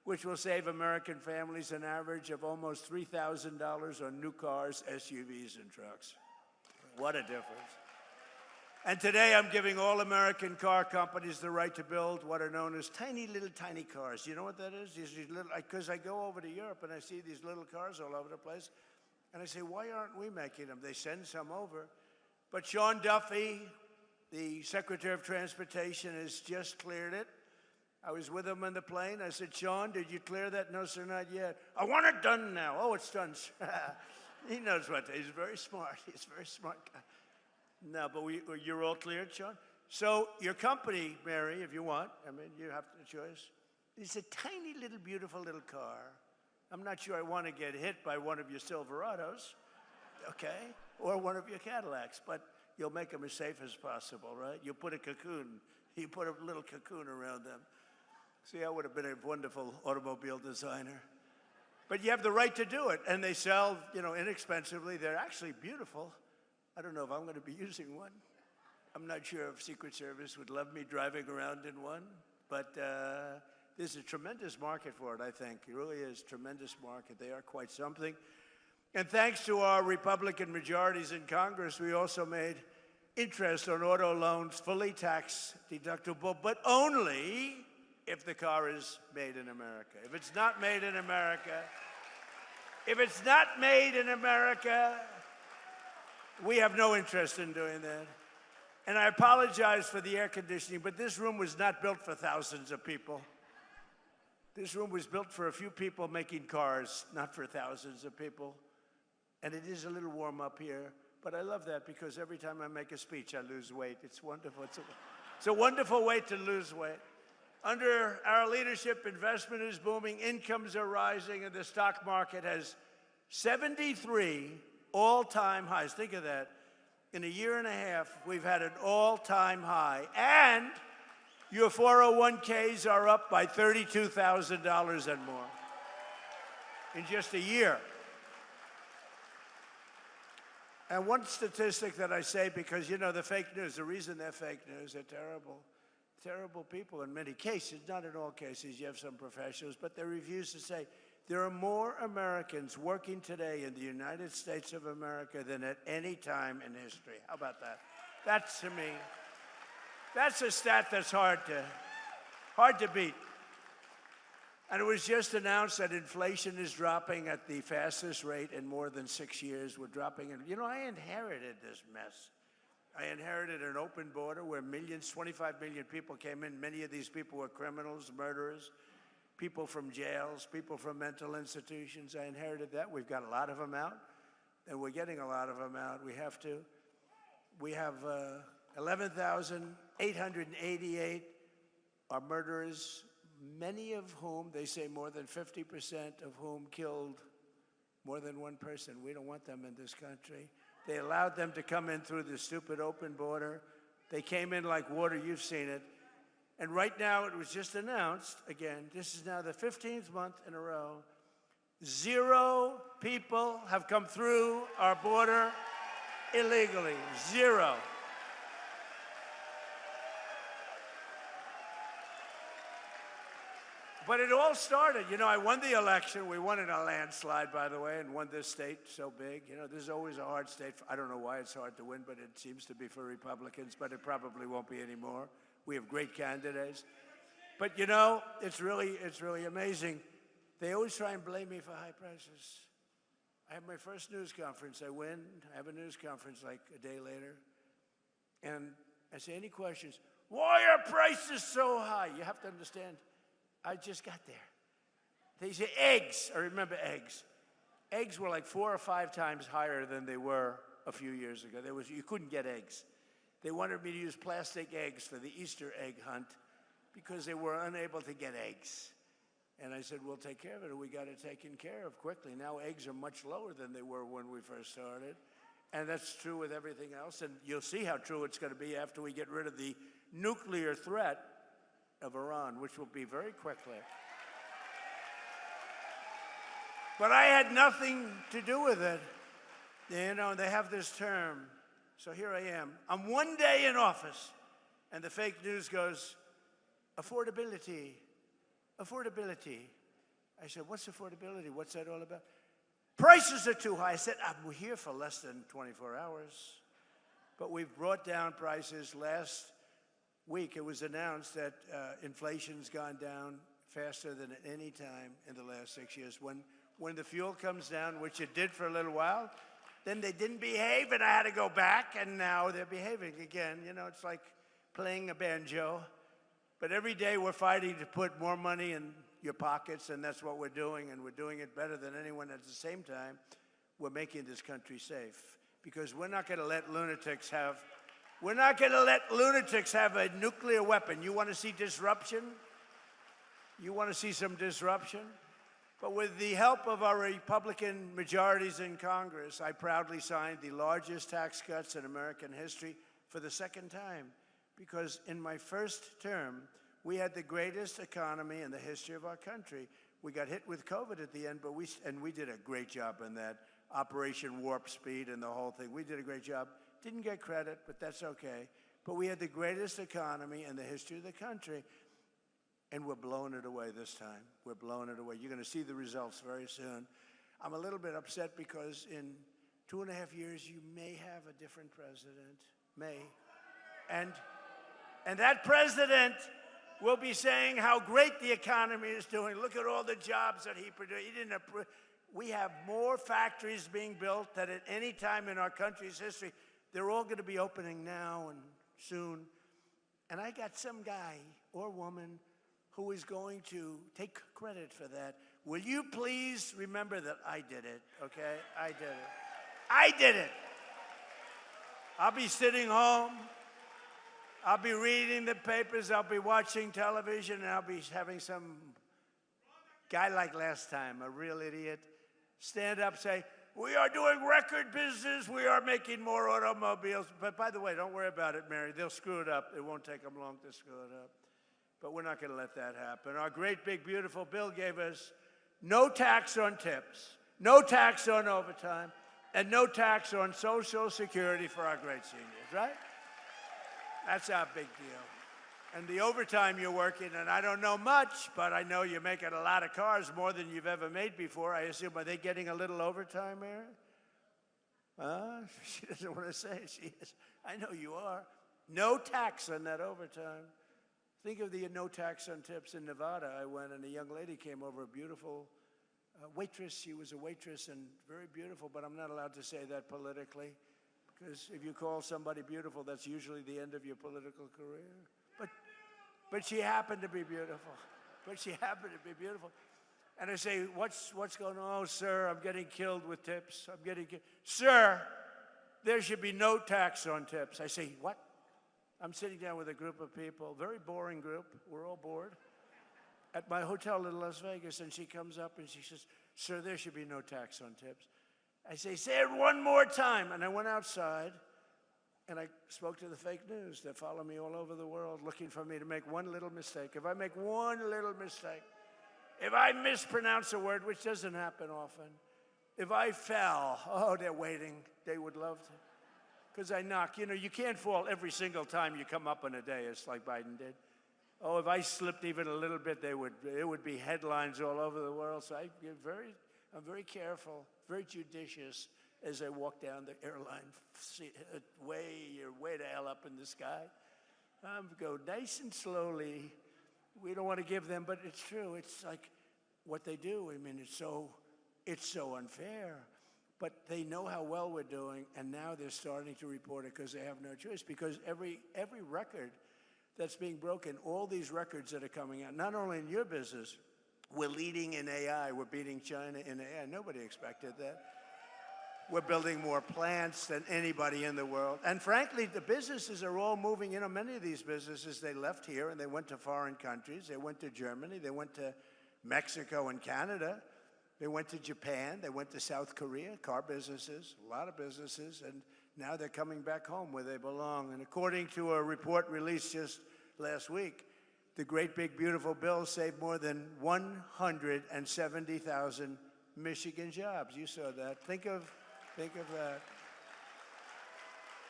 which will save American families an average of almost $3,000 on new cars, SUVs, and trucks. What a difference. And today I'm giving all American car companies the right to build what are known as tiny cars. You know what that is? These little, because I go over to Europe and I see these little cars all over the place. And I say, why aren't we making them? They send some over. But Sean Duffy, the Secretary of Transportation, has just cleared it. I was with him on the plane. I said, Sean, did you clear that? No, sir, not yet. I want it done now. Oh, it's done. He knows what. He's very smart. He's a very smart guy. No, but you're all cleared, Sean? So your company, Mary, if you want, I mean, you have the choice. It's a tiny little, beautiful little car. I'm not sure I want to get hit by one of your Silverados, okay? Or one of your Cadillacs, but you'll make them as safe as possible, right? You put a little cocoon around them. See, I would have been a wonderful automobile designer. But you have the right to do it, and they sell, inexpensively. They're actually beautiful. I don't know if I'm going to be using one. I'm not sure if Secret Service would love me driving around in one, but there's a tremendous market for it, I think. It really is a tremendous market. They are quite something. And thanks to our Republican majorities in Congress, we also made interest on auto loans fully tax deductible, but only if the car is made in America. If it's not made in America, we have no interest in doing that. And I apologize for the air conditioning, but this room was not built for thousands of people. This room was built for a few people making cars, not for thousands of people. And it is a little warm up here, but I love that because every time I make a speech, I lose weight. It's wonderful. It's a wonderful way to lose weight. Under our leadership, investment is booming, incomes are rising, and the stock market has 73 all-time highs. Think of that. In a year and a half, we've had an all-time high. And your 401ks are up by $32,000 and more in just a year. And one statistic that I say, because, the fake news, the reason they're fake news, they're terrible people in many cases, not in all cases. You have some professionals, but they refuse to say, there are more Americans working today in the United States of America than at any time in history. How about that? That's, to me, that's a stat that's hard to beat. And it was just announced that inflation is dropping at the fastest rate in more than 6 years. We're dropping it. I inherited this mess. I inherited an open border where 25 million people came in. Many of these people were criminals, murderers, people from jails, people from mental institutions. I inherited that. We've got a lot of them out, and we're getting a lot of them out. We have to. We have 11,888 are murderers, many of whom, they say more than 50% of whom killed more than one person. We don't want them in this country. They allowed them to come in through the stupid open border. They came in like water. You've seen it. And right now, it was just announced, again, this is now the 15th month in a row, 0 people have come through our border illegally. 0. But it all started, I won the election. We won in a landslide, by the way, and won this state so big. This is always a hard state. I don't know why it's hard to win, but it seems to be for Republicans, but it probably won't be anymore. We have great candidates. But, it's really amazing. They always try and blame me for high prices. I have my first news conference. I win, I have a news conference like a day later. And I say, any questions? Why are prices so high? You have to understand, I just got there. They say eggs. I remember eggs. Eggs were like 4 or 5 times higher than they were a few years ago. You couldn't get eggs. They wanted me to use plastic eggs for the Easter egg hunt because they were unable to get eggs. And I said, we'll take care of it. We got it taken care of quickly. Now eggs are much lower than they were when we first started. And that's true with everything else. And you'll see how true it's going to be after we get rid of the nuclear threat of Iran, which will be very quickly. But I had nothing to do with it. You know, they have this term. So here I am. I'm one day in office, and the fake news goes, affordability, affordability. I said, what's affordability? What's that all about? Prices are too high. I said, we're here for less than 24 hours. But we've brought down prices. Last week, it was announced that inflation's gone down faster than at any time in the last 6 years. When the fuel comes down, which it did for a little while, then they didn't behave, and I had to go back, and now they're behaving again. You know, it's like playing a banjo. But every day we're fighting to put more money in your pockets, and that's what we're doing, and we're doing it better than anyone. At the same time, we're making this country safe, because we're not going to let lunatics have a nuclear weapon. You want to see disruption? You want to see some disruption? But with the help of our Republican majorities in Congress, I proudly signed the largest tax cuts in American history for the second time. Because in my first term, we had the greatest economy in the history of our country. We got hit with COVID at the end, but we did a great job in that. Operation Warp Speed and the whole thing. We did a great job. Didn't get credit, but that's okay. But we had the greatest economy in the history of the country. And we're blowing it away this time. We're blowing it away. You're going to see the results very soon. I'm a little bit upset because in 2.5 years, you may have a different president. May. And that president will be saying how great the economy is doing. Look at all the jobs that he produced. We have more factories being built than at any time in our country's history. They're all going to be opening now and soon. And I got some guy or woman who is going to take credit for that. Will you please remember that I did it, okay? I did it. I did it. I'll be sitting home. I'll be reading the papers. I'll be watching television. And I'll be having some guy like last time, a real idiot, stand up, say, we are doing record business. We are making more automobiles. But by the way, don't worry about it, Mary. They'll screw it up. It won't take them long to screw it up. But we're not going to let that happen. Our great, big, beautiful bill gave us no tax on tips, no tax on overtime, and no tax on Social Security for our great seniors, right? That's our big deal. And the overtime you're working, and I don't know much, but I know you're making a lot of cars, more than you've ever made before. I assume, are they getting a little overtime, Mary? She doesn't want to say it. She is. I know you are. No tax on that overtime. Think of the no tax on tips in Nevada. I went, and a young lady came over, a beautiful waitress. She was a waitress and very beautiful, but I'm not allowed to say that politically, because if you call somebody beautiful, that's usually the end of your political career. But she happened to be beautiful. But she happened to be beautiful. And I say, what's going on? Oh, sir, I'm getting killed with tips. I'm getting killed. Sir, there should be no tax on tips. I say, what? I'm sitting down with a group of people, very boring group, we're all bored, at my hotel in Las Vegas, and she comes up and she says, sir, there should be no tax on tips. I say it one more time. And I went outside, and I spoke to the fake news that follow me all over the world, looking for me to make one little mistake. If I make one little mistake, if I mispronounce a word, which doesn't happen often, if I fell, oh, they're waiting. They would love to. Because I knock. You know, you can't fall every single time you come up on a day, it's like Biden did. Oh, if I slipped even a little bit, it would be headlines all over the world. So I'm very careful, very judicious as I walk down the airline, way the hell up in the sky. Go nice and slowly. We don't want to give them, but it's true. It's like what they do. I mean, it's so unfair. but they know how well we're doing, and now they're starting to report it because they have no choice. Because every record that's being broken, all these records that are coming out, not only in your business, we're leading in AI. We're beating China in AI. Nobody expected that. We're building more plants than anybody in the world. And frankly, the businesses are all moving. You know, many of these businesses, they left here and they went to foreign countries. They went to Germany. They went to Mexico and Canada. They went to Japan. They went to South Korea, car businesses, a lot of businesses. And now they're coming back home where they belong. And according to a report released just last week, the great big beautiful bill saved more than 170,000 Michigan jobs. You saw that. Think of that.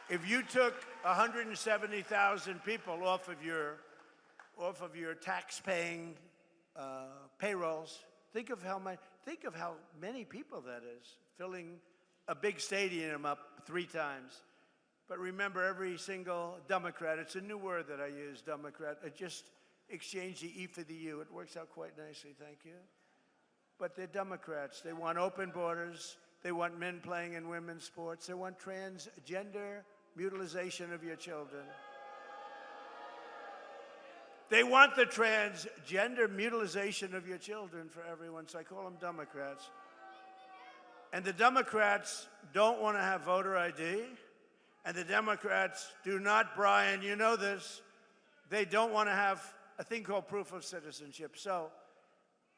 If you took 170,000 people off of your tax-paying payrolls, think of how many people that is, filling a big stadium up 3 times. But remember, every single Democrat, it's a new word that I use, Democrat, just exchange the E for the U. It works out quite nicely, thank you. But they're Democrats. They want open borders. They want men playing in women's sports. They want transgender mutilization of your children. They want the transgender mutilization of your children for everyone, so I call them Democrats. And the Democrats don't want to have voter ID. And the Democrats do not, Brian, you know this, they don't want to have a thing called proof of citizenship. So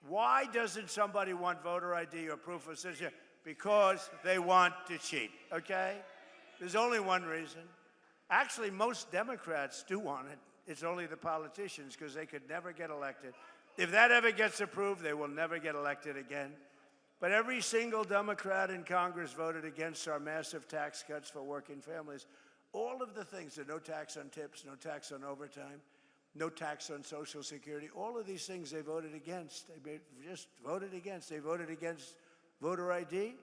why doesn't somebody want voter ID or proof of citizenship? Because they want to cheat, okay? There's only one reason. Actually, most Democrats do want it. It's only the politicians, because they could never get elected. If that ever gets approved, they will never get elected again. But every single Democrat in Congress voted against our massive tax cuts for working families. All of the things, no tax on tips, no tax on overtime, no tax on Social Security, all of these things they voted against. They just voted against. They voted against voter ID.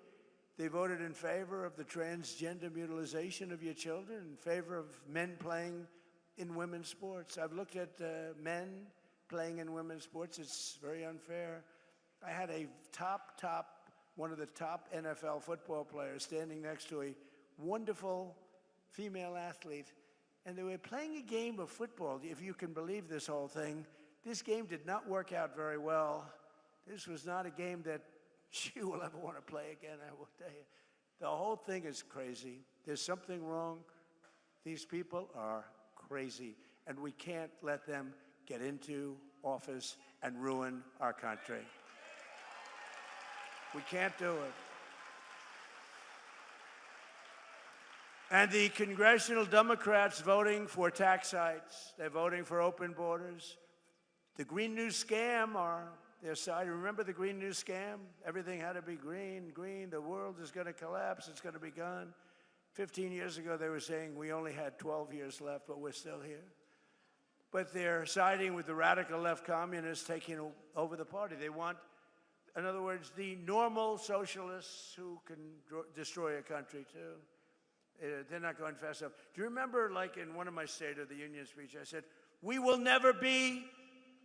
They voted in favor of the transgender mutilization of your children, in favor of men playing in women's sports. I've looked at men playing in women's sports. It's very unfair. I had one of the top NFL football players standing next to a wonderful female athlete, and they were playing a game of football, if you can believe this whole thing. This game did not work out very well. This was not a game that she will ever want to play again, I will tell you. The whole thing is crazy. There's something wrong. These people are crazy, and we can't let them get into office and ruin our country. We can't do it. And the congressional Democrats voting for tax hikes, they're voting for open borders. The Green New Scam are their side. Remember the Green New Scam? Everything had to be green, the world is going to collapse, it's going to be gone. 15 years ago, they were saying we only had 12 years left, but we're still here. But they're siding with the radical left communists taking over the party. They want, in other words, the normal socialists who can destroy a country, too. They're not going fast enough. Do you remember, like in one of my State of the Union speeches, I said, we will never be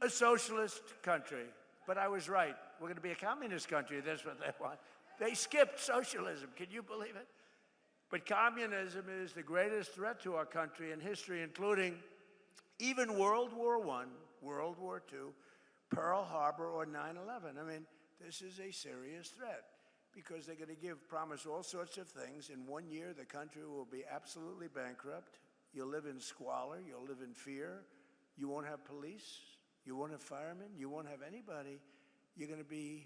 a socialist country. But I was right. We're going to be a communist country. That's what they want. They skipped socialism. Can you believe it? But communism is the greatest threat to our country in history, including even World War I, World War II, Pearl Harbor, or 9/11. I mean, this is a serious threat because they're going to promise all sorts of things. In 1 year, the country will be absolutely bankrupt. You'll live in squalor. You'll live in fear. You won't have police. You won't have firemen. You won't have anybody. You're going to be,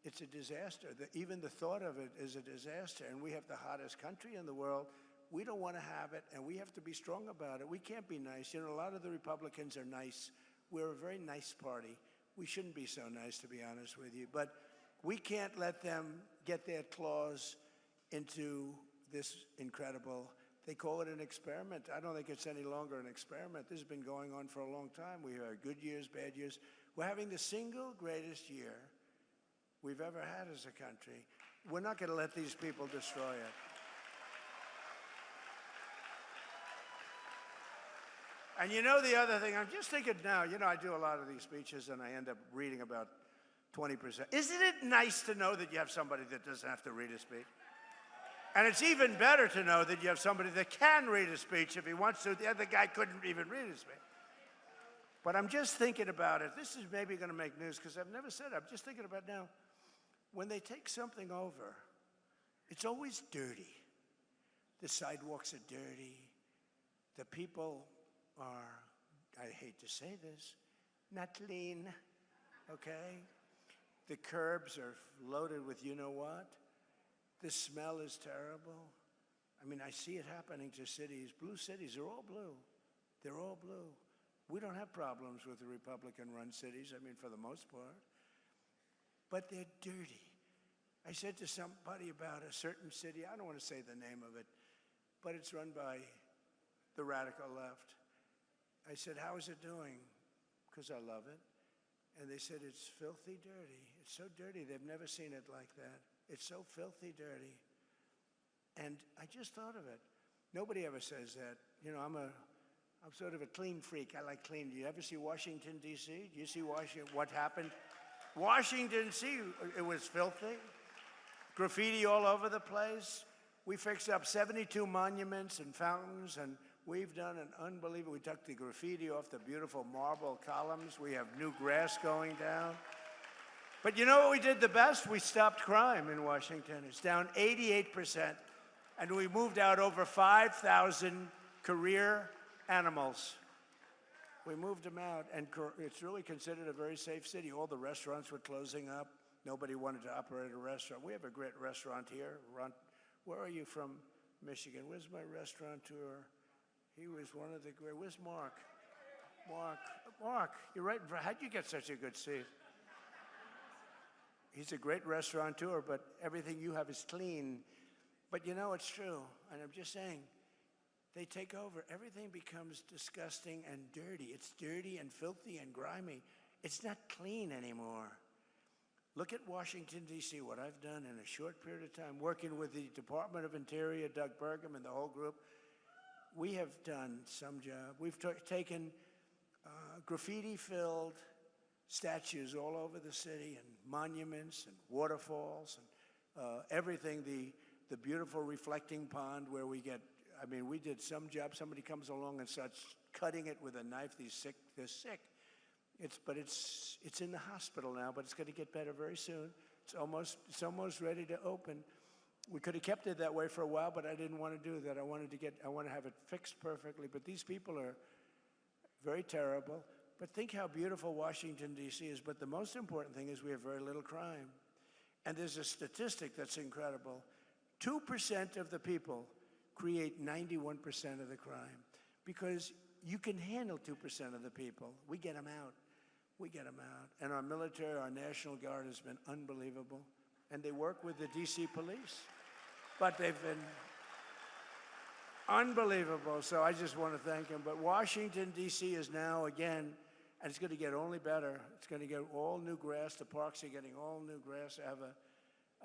it's a disaster. Even the thought of it is a disaster. And we have the hottest country in the world. We don't want to have it, and we have to be strong about it. We can't be nice. You know, a lot of the Republicans are nice. We're a very nice party. We shouldn't be so nice, to be honest with you. But we can't let them get their claws into this incredible, they call it an experiment. I don't think it's any longer an experiment. This has been going on for a long time. We have good years, bad years. We're having the single greatest year we've ever had as a country. We're not going to let these people destroy it. And you know the other thing, I'm just thinking now, you know, I do a lot of these speeches and I end up reading about 20%. Isn't it nice to know that you have somebody that doesn't have to read a speech? And it's even better to know that you have somebody that can read a speech if he wants to. The other guy couldn't even read a speech. But I'm just thinking about it. This is maybe going to make news because I've never said it. I'm just thinking about now. When they take something over, it's always dirty. The sidewalks are dirty. The people are, I hate to say this, not clean, okay? The curbs are loaded with you-know-what. The smell is terrible. I mean, I see it happening to cities. Blue cities are all blue. They're all blue. We don't have problems with the Republican-run cities, I mean, for the most part. But they're dirty. I said to somebody about a certain city, I don't want to say the name of it, but it's run by the radical left. I said, how is it doing? Because I love it. And they said, it's filthy dirty. It's so dirty, they've never seen it like that. It's so filthy dirty. And I just thought of it. Nobody ever says that. You know, I'm sort of a clean freak. I like clean. Do you ever see Washington, D.C.? Do you see Washington, what happened? Washington, D.C., it was filthy. Graffiti all over the place. We fixed up 72 monuments and fountains, and we've done an unbelievable, we took the graffiti off the beautiful marble columns. We have new grass going down. But you know what we did the best? We stopped crime in Washington. It's down 88%, and we moved out over 5,000 career animals. We moved them out, and it's really considered a very safe city. All the restaurants were closing up. Nobody wanted to operate a restaurant. We have a great restaurant here. Where are you from, Michigan? Where's my restaurateur? He was one of the great. Where's Mark? Mark, you're right. How'd you get such a good seat? He's a great restaurateur, but everything you have is clean. But you know, it's true, and I'm just saying, they take over. Everything becomes disgusting and dirty. It's dirty and filthy and grimy. It's not clean anymore. Look at Washington, D.C., what I've done in a short period of time, working with the Department of Interior, Doug Burgum, and the whole group. We have done some job. We've taken graffiti-filled statues all over the city and monuments and waterfalls and everything, the beautiful reflecting pond where we get, I mean, we did some job. Somebody comes along and starts cutting it with a knife. They're sick. But it's in the hospital now, but it's going to get better very soon. It's almost ready to open. We could have kept it that way for a while, but I didn't want to do that. I want to have it fixed perfectly. But these people are very terrible. But think how beautiful Washington, D.C. is. But the most important thing is we have very little crime. And there's a statistic that's incredible. 2% of the people create 91% of the crime because you can handle 2% of the people. We get them out. We get them out. And our military, our National Guard has been unbelievable. And they work with the D.C. police. But they've been unbelievable. So I just want to thank them. But Washington, D.C. is now, again, and it's going to get only better. It's going to get all new grass. The parks are getting all new grass. I have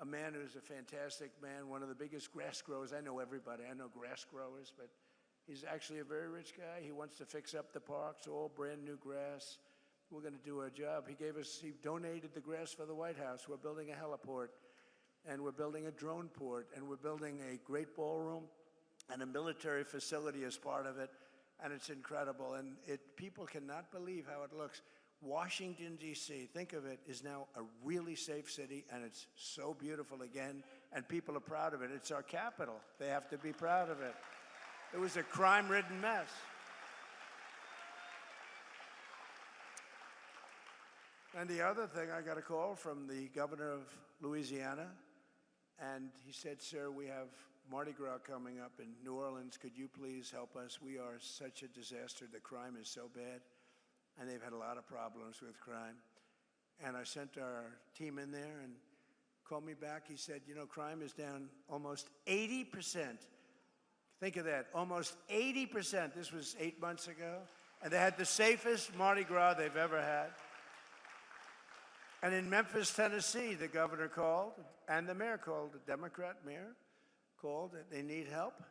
a man who's a fantastic man, one of the biggest grass growers. I know everybody. I know grass growers, but he's actually a very rich guy. He wants to fix up the parks, all brand new grass. We're going to do our job. He donated the grass for the White House. We're building a heliport, and we're building a drone port, and we're building a great ballroom and a military facility as part of it, and it's incredible. And people cannot believe how it looks. Washington, D.C., think of it, is now a really safe city, and it's so beautiful again, and people are proud of it. It's our capital. They have to be proud of it. It was a crime-ridden mess. And the other thing, I got a call from the governor of Louisiana, and he said, sir, we have Mardi Gras coming up in New Orleans. Could you please help us? We are such a disaster. The crime is so bad, and they've had a lot of problems with crime. And I sent our team in there and called me back. He said, you know, crime is down almost 80%. Think of that, almost 80%. This was 8 months ago. And they had the safest Mardi Gras they've ever had. And in Memphis, Tennessee, the governor called, and the mayor called, the Democrat mayor called, they need help.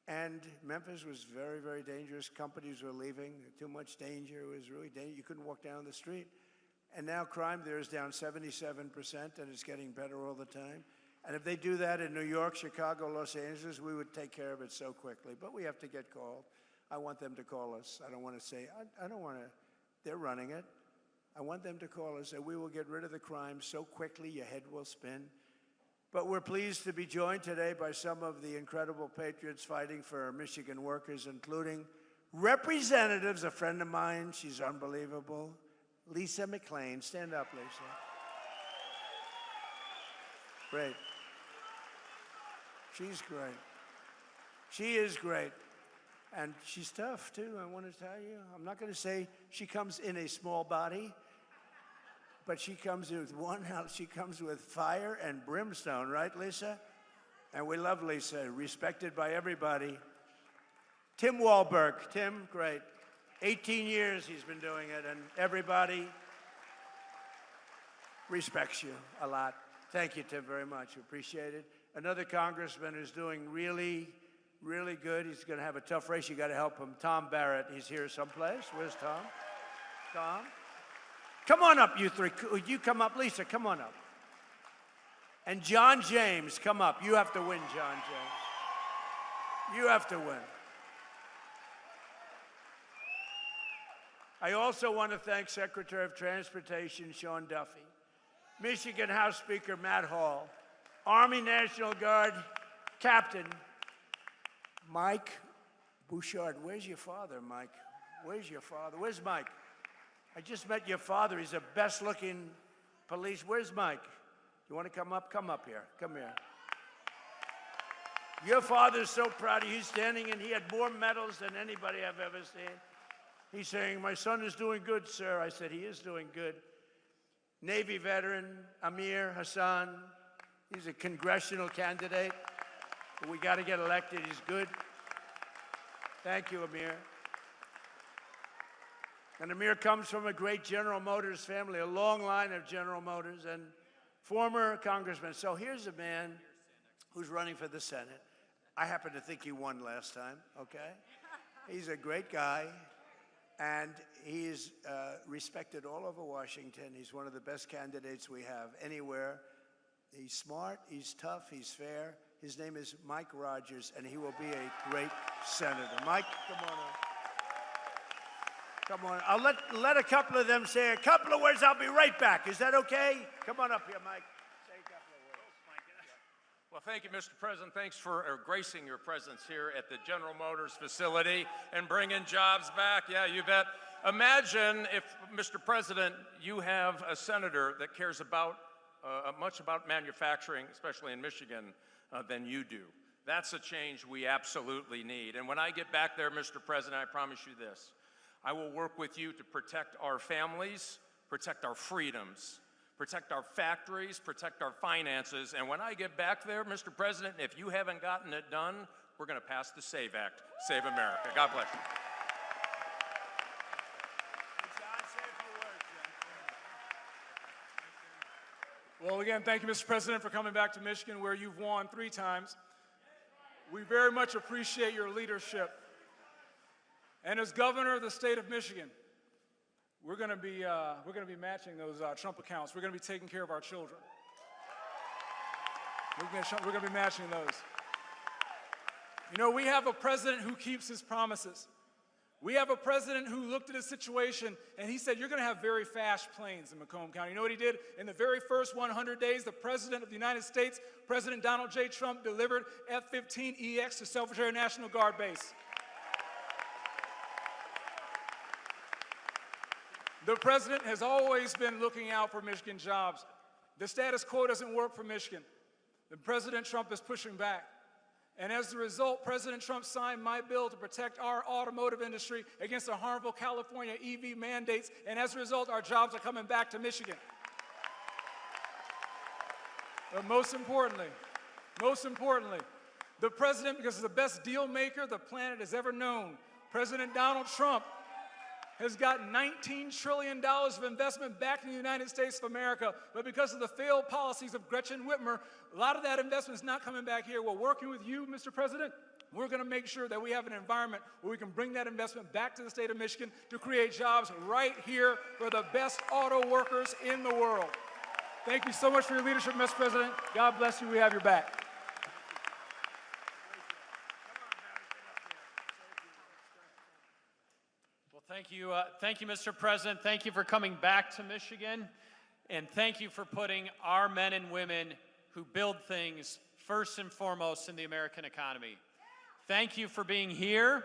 And Memphis was very, very dangerous. Companies were leaving, too much danger. It was really dangerous. You couldn't walk down the street. And now crime there is down 77%, and it's getting better all the time. And if they do that in New York, Chicago, Los Angeles, we would take care of it so quickly. But we have to get called. I want them to call us. I don't want to say, I don't want to, they're running it. I want them to call us, and we will get rid of the crime so quickly your head will spin. But we're pleased to be joined today by some of the incredible patriots fighting for our Michigan workers, including representatives, a friend of mine, she's unbelievable, Lisa McClain. Stand up, Lisa. Great. She's great. She is great. And she's tough, too, I want to tell you. I'm not going to say she comes in a small body, but she comes with one house. She comes with fire and brimstone, right, Lisa? And we love Lisa, respected by everybody. Tim Wahlberg. Tim, great. 18 years he's been doing it, and everybody respects you a lot. Thank you, Tim, very much. Appreciate it. Another congressman who's doing really good. He's going to have a tough race. You got to help him. Tom Barrett. He's here someplace. Where's Tom? Tom? Come on up, you three. You come up. Lisa, come on up. And John James, come up. You have to win, John James. You have to win. I also want to thank Secretary of Transportation Sean Duffy, Michigan House Speaker Matt Hall, Army National Guard Captain Mike Bouchard. Where's your father, Mike? Where's your father? Where's Mike? I just met your father. He's the best-looking police. Where's Mike? You want to come up? Come up here. Come here. Your father's so proud of you. He's standing, and he had more medals than anybody I've ever seen. He's saying, my son is doing good, sir. I said, he is doing good. Navy veteran Amir Hassan. He's a congressional candidate. But we got to get elected. He's good. Thank you, Amir. And Amir comes from a great General Motors family, a long line of General Motors, and former congressman. So here's a man who's running for the Senate. I happen to think he won last time, okay? He's a great guy, and he's respected all over Washington. He's one of the best candidates we have anywhere. He's smart, he's tough, he's fair. His name is Mike Rogers, and he will be a great senator. Mike, come on up. Come on. I'll let a couple of them say a couple of words. I'll be right back. Is that okay? Come on up here, Mike. Say a couple of words. Well, thank you, Mr. President. Thanks for gracing your presence here at the General Motors facility and bringing jobs back. Yeah, you bet. Imagine if, Mr. President, you have a senator that cares about much about manufacturing, especially in Michigan, than you do. That's a change we absolutely need. And when I get back there, Mr. President, I promise you this. I will work with you to protect our families, protect our freedoms, protect our factories, protect our finances. And when I get back there, Mr. President, if you haven't gotten it done, we're going to pass the SAVE Act. Save America. God bless you. Well, again, thank you, Mr. President, for coming back to Michigan, where you've won 3 times. We very much appreciate your leadership. And as governor of the state of Michigan, we're going to be matching those Trump accounts. We're going to be taking care of our children. We're going to be matching those. You know, we have a president who keeps his promises. We have a president who looked at a situation and he said, you're going to have very fast planes in Macomb County. You know what he did? In the very first 100 days, the President of the United States, President Donald J. Trump, delivered F-15EX to Selfridge Air National Guard Base. The president has always been looking out for Michigan jobs. The status quo doesn't work for Michigan. President Trump is pushing back. And as a result, President Trump signed my bill to protect our automotive industry against the harmful California EV mandates. And as a result, our jobs are coming back to Michigan. But most importantly, the president, because he's the best deal maker the planet has ever known, President Donald Trump has got $19 trillion of investment back in the United States of America, but because of the failed policies of Gretchen Whitmer, a lot of that investment is not coming back here. Well, working with you, Mr. President, we're going to make sure that we have an environment where we can bring that investment back to the state of Michigan to create jobs right here for the best auto workers in the world. Thank you so much for your leadership, Mr. President. God bless you. We have your back. Well, thank you, Mr. President. Thank you for coming back to Michigan, and thank you for putting our men and women who build things first and foremost in the American economy. Thank you for being here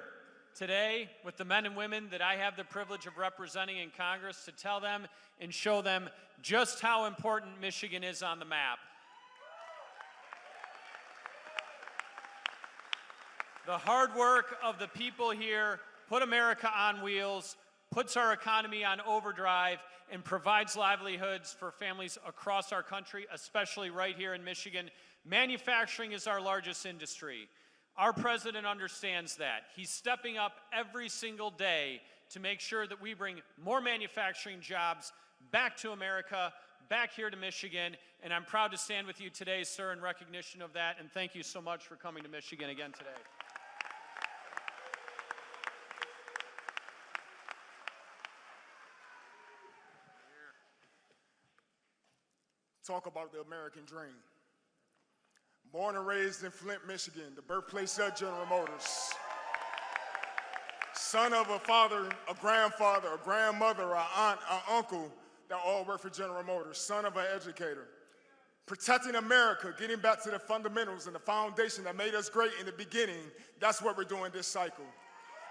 today with the men and women that I have the privilege of representing in Congress to tell them and show them just how important Michigan is on the map. The hard work of the people here put America on wheels, puts our economy on overdrive, and provides livelihoods for families across our country, especially right here in Michigan. Manufacturing is our largest industry. Our president understands that. He's stepping up every single day to make sure that we bring more manufacturing jobs back to America, back here to Michigan, and I'm proud to stand with you today, sir, in recognition of that, and thank you so much for coming to Michigan again today. Talk about the American dream. Born and raised in Flint, Michigan, the birthplace of General Motors. Son of a father, a grandfather, a grandmother, an aunt, an uncle that all work for General Motors. Son of an educator. Protecting America, getting back to the fundamentals and the foundation that made us great in the beginning, that's what we're doing this cycle.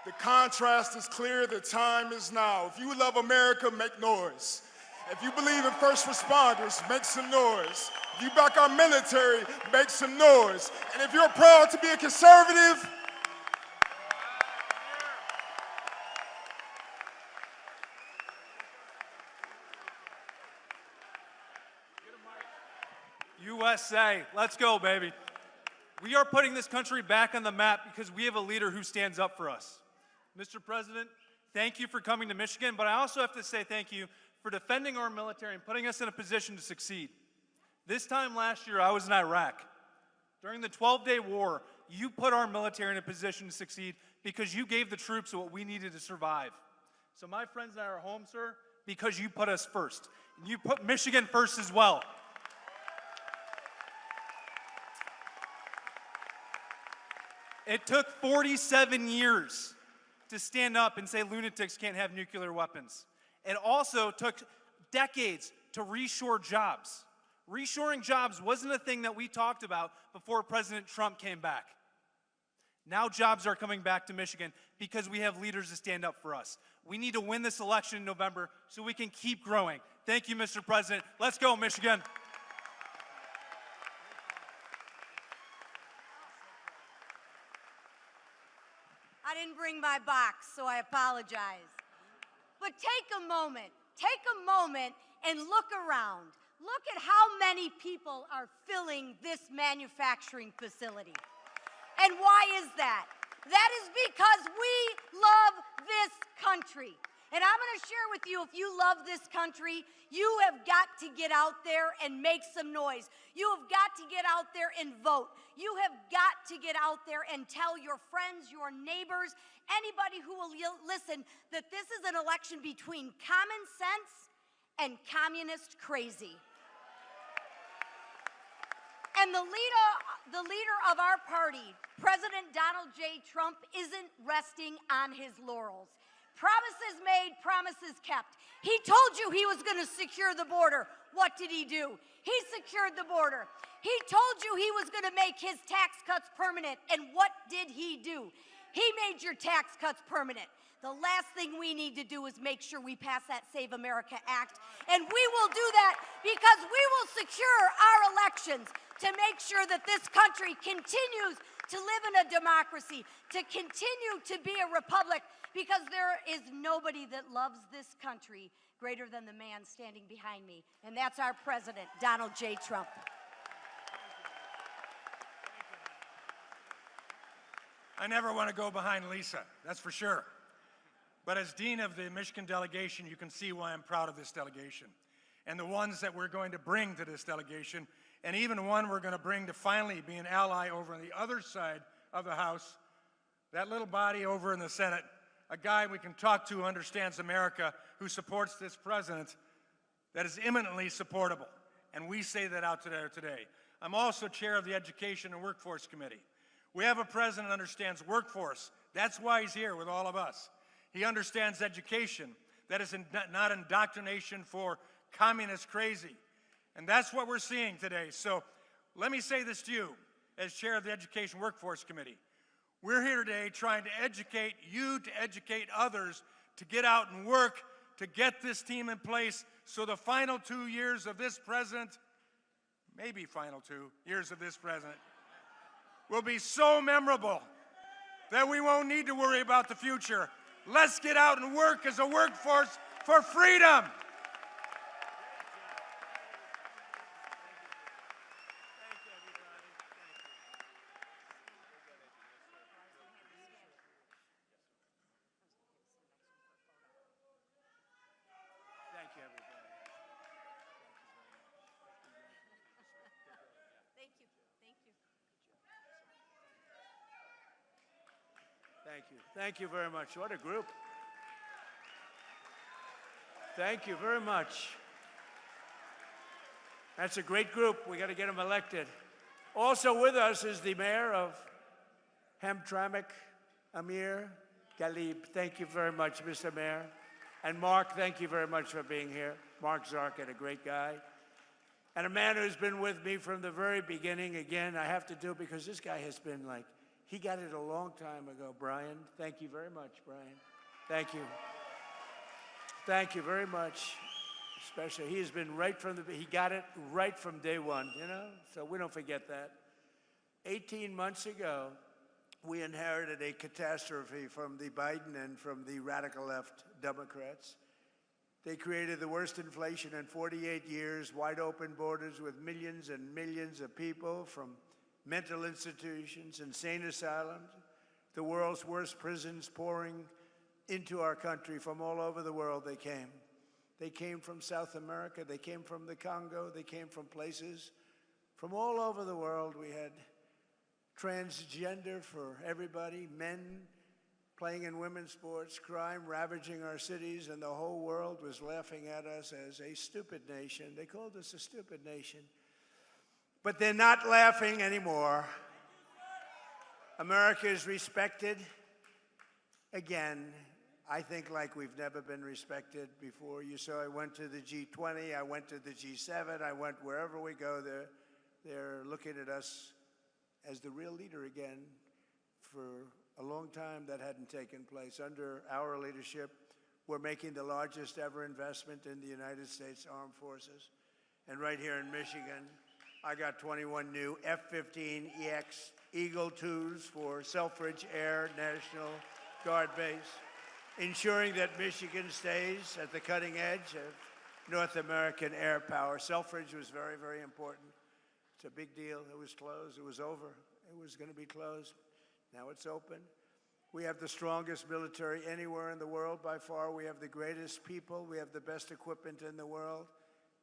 The contrast is clear, the time is now. If you love America, make noise. If you believe in first responders, make some noise. If you back our military, make some noise. And if you're proud to be a conservative, USA, let's go, baby. We are putting this country back on the map because we have a leader who stands up for us. Mr. President, thank you for coming to Michigan, but I also have to say thank you for defending our military and putting us in a position to succeed. This time last year, I was in Iraq. During the 12-day war, you put our military in a position to succeed because you gave the troops what we needed to survive. So my friends and I are home, sir, because you put us first. And you put Michigan first as well. It took 47 years to stand up and say lunatics can't have nuclear weapons. It also took decades to reshore jobs. Reshoring jobs wasn't a thing that we talked about before President Trump came back. Now jobs are coming back to Michigan because we have leaders to stand up for us. We need to win this election in November so we can keep growing. Thank you, Mr. President. Let's go, Michigan. I didn't bring my box, so I apologize. But take a moment and look around. Look at how many people are filling this manufacturing facility. And why is that? That is because we love this country. And I'm going to share with you, if you love this country, you have got to get out there and make some noise. You have got to get out there and vote. You have got to get out there and tell your friends, your neighbors, anybody who will listen, that this is an election between common sense and communist crazy. And the leader of our party, President Donald J. Trump, isn't resting on his laurels. Promises made, promises kept. He told you he was going to secure the border. What did he do? He secured the border. He told you he was going to make his tax cuts permanent. And what did he do? He made your tax cuts permanent. The last thing we need to do is make sure we pass that Save America Act. And we will do that because we will secure our elections to make sure that this country continues to live in a democracy, to continue to be a republic, because there is nobody that loves this country greater than the man standing behind me, and that's our president, Donald J. Trump. I never want to go behind Lisa, that's for sure. But as dean of the Michigan delegation, you can see why I'm proud of this delegation and the ones that we're going to bring to this delegation, and even one we're going to bring to finally be an ally over on the other side of the House, that little body over in the Senate, a guy we can talk to who understands America, who supports this president, that is eminently supportable. and we say that out today. I'm also chair of the Education and Workforce Committee. We have a president that understands workforce. That's why he's here with all of us. He understands education. That is not indoctrination for communist crazy. And that's what we're seeing today. So let me say this to you as chair of the Education Workforce Committee. We're here today trying to educate you, to educate others, to get out and work, to get this team in place so the final 2 years of this president, maybe final 2 years of this president, will be so memorable that we won't need to worry about the future. Let's get out and work as a workforce for freedom. Thank you. Thank you very much. What a group. Thank you very much. That's a great group. We got to get them elected. Also with us is the mayor of Hamtramck, Amir Ghalib. Thank you very much, Mr. Mayor. And Mark, thank you very much for being here. Mark Zarkin, a great guy. And a man who's been with me from the very beginning. Again, I have to do it because this guy has been like, he got it a long time ago. Brian, thank you very much, Brian. Thank you. Thank you very much. Especially, he has been right from he got it right from day one, you know? So we don't forget that. 18 months ago, we inherited a catastrophe from the Biden and from the radical left Democrats. They created the worst inflation in 48 years, wide open borders with millions and millions of people from mental institutions, insane asylums, the world's worst prisons pouring into our country from all over the world. They came. They came from South America. They came from the Congo. They came from places from all over the world. We had transgender for everybody, men playing in women's sports, crime ravaging our cities, and the whole world was laughing at us as a stupid nation. They called us a stupid nation. But they're not laughing anymore. America is respected again, I think, like we've never been respected before. You saw I went to the G20, I went to the G7, I went wherever we go, they're looking at us as the real leader again. For a long time that hadn't taken place. Under our leadership, we're making the largest ever investment in the United States Armed Forces. And right here in Michigan, I got 21 new F-15EX Eagle IIs for Selfridge Air National Guard Base, ensuring that Michigan stays at the cutting edge of North American air power. Selfridge was very, very important. It's a big deal. It was closed. It was over. It was going to be closed. Now it's open. We have the strongest military anywhere in the world by far. We have the greatest people. We have the best equipment in the world.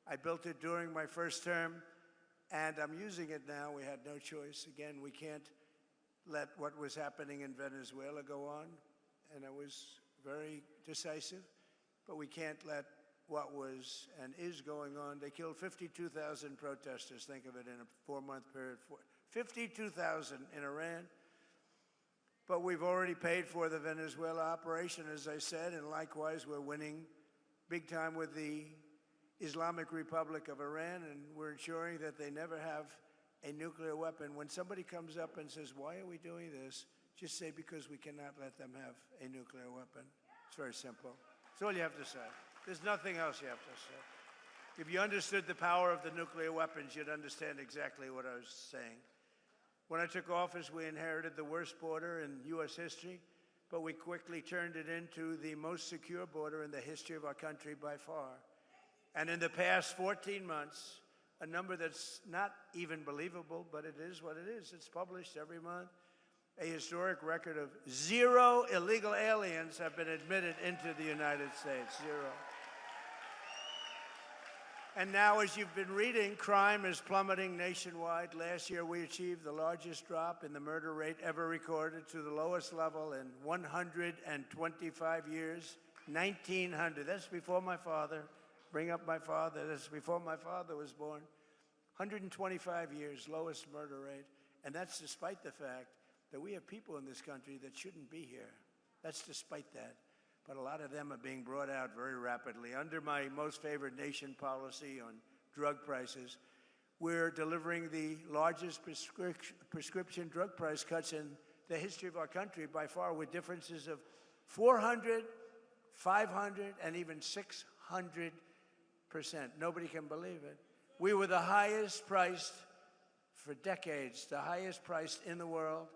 I built it during my first term, and I'm using it now. We had no choice. Again, we can't let what was happening in Venezuela go on, and I was very decisive, but we can't let what was and is going on. They killed 52,000 protesters. Think of it in a 4-month period. 52,000 in Iran. But we've already paid for the Venezuela operation, as I said, and likewise we're winning big time with the Islamic Republic of Iran, and we're ensuring that they never have a nuclear weapon. When somebody comes up and says, why are we doing this? Just say, because we cannot let them have a nuclear weapon. It's very simple. That's all you have to say. There's nothing else you have to say. If you understood the power of the nuclear weapons, you'd understand exactly what I was saying. When I took office, we inherited the worst border in U.S. history, but we quickly turned it into the most secure border in the history of our country by far. And in the past 14 months, a number that's not even believable, but it is what it is. It's published every month. A historic record of 0 illegal aliens have been admitted into the United States. 0. And now, as you've been reading, crime is plummeting nationwide. Last year, we achieved the largest drop in the murder rate ever recorded to the lowest level in 125 years, 1900. That's before my father. Bring up my father. That's before my father was born. 125 years, lowest murder rate. And that's despite the fact that we have people in this country that shouldn't be here. That's despite that. But a lot of them are being brought out very rapidly. Under my most favored nation policy on drug prices, we're delivering the largest prescription drug price cuts in the history of our country by far, with differences of 400, 500, and even 600%. Nobody can believe it. We were the highest priced for decades, the highest priced in the world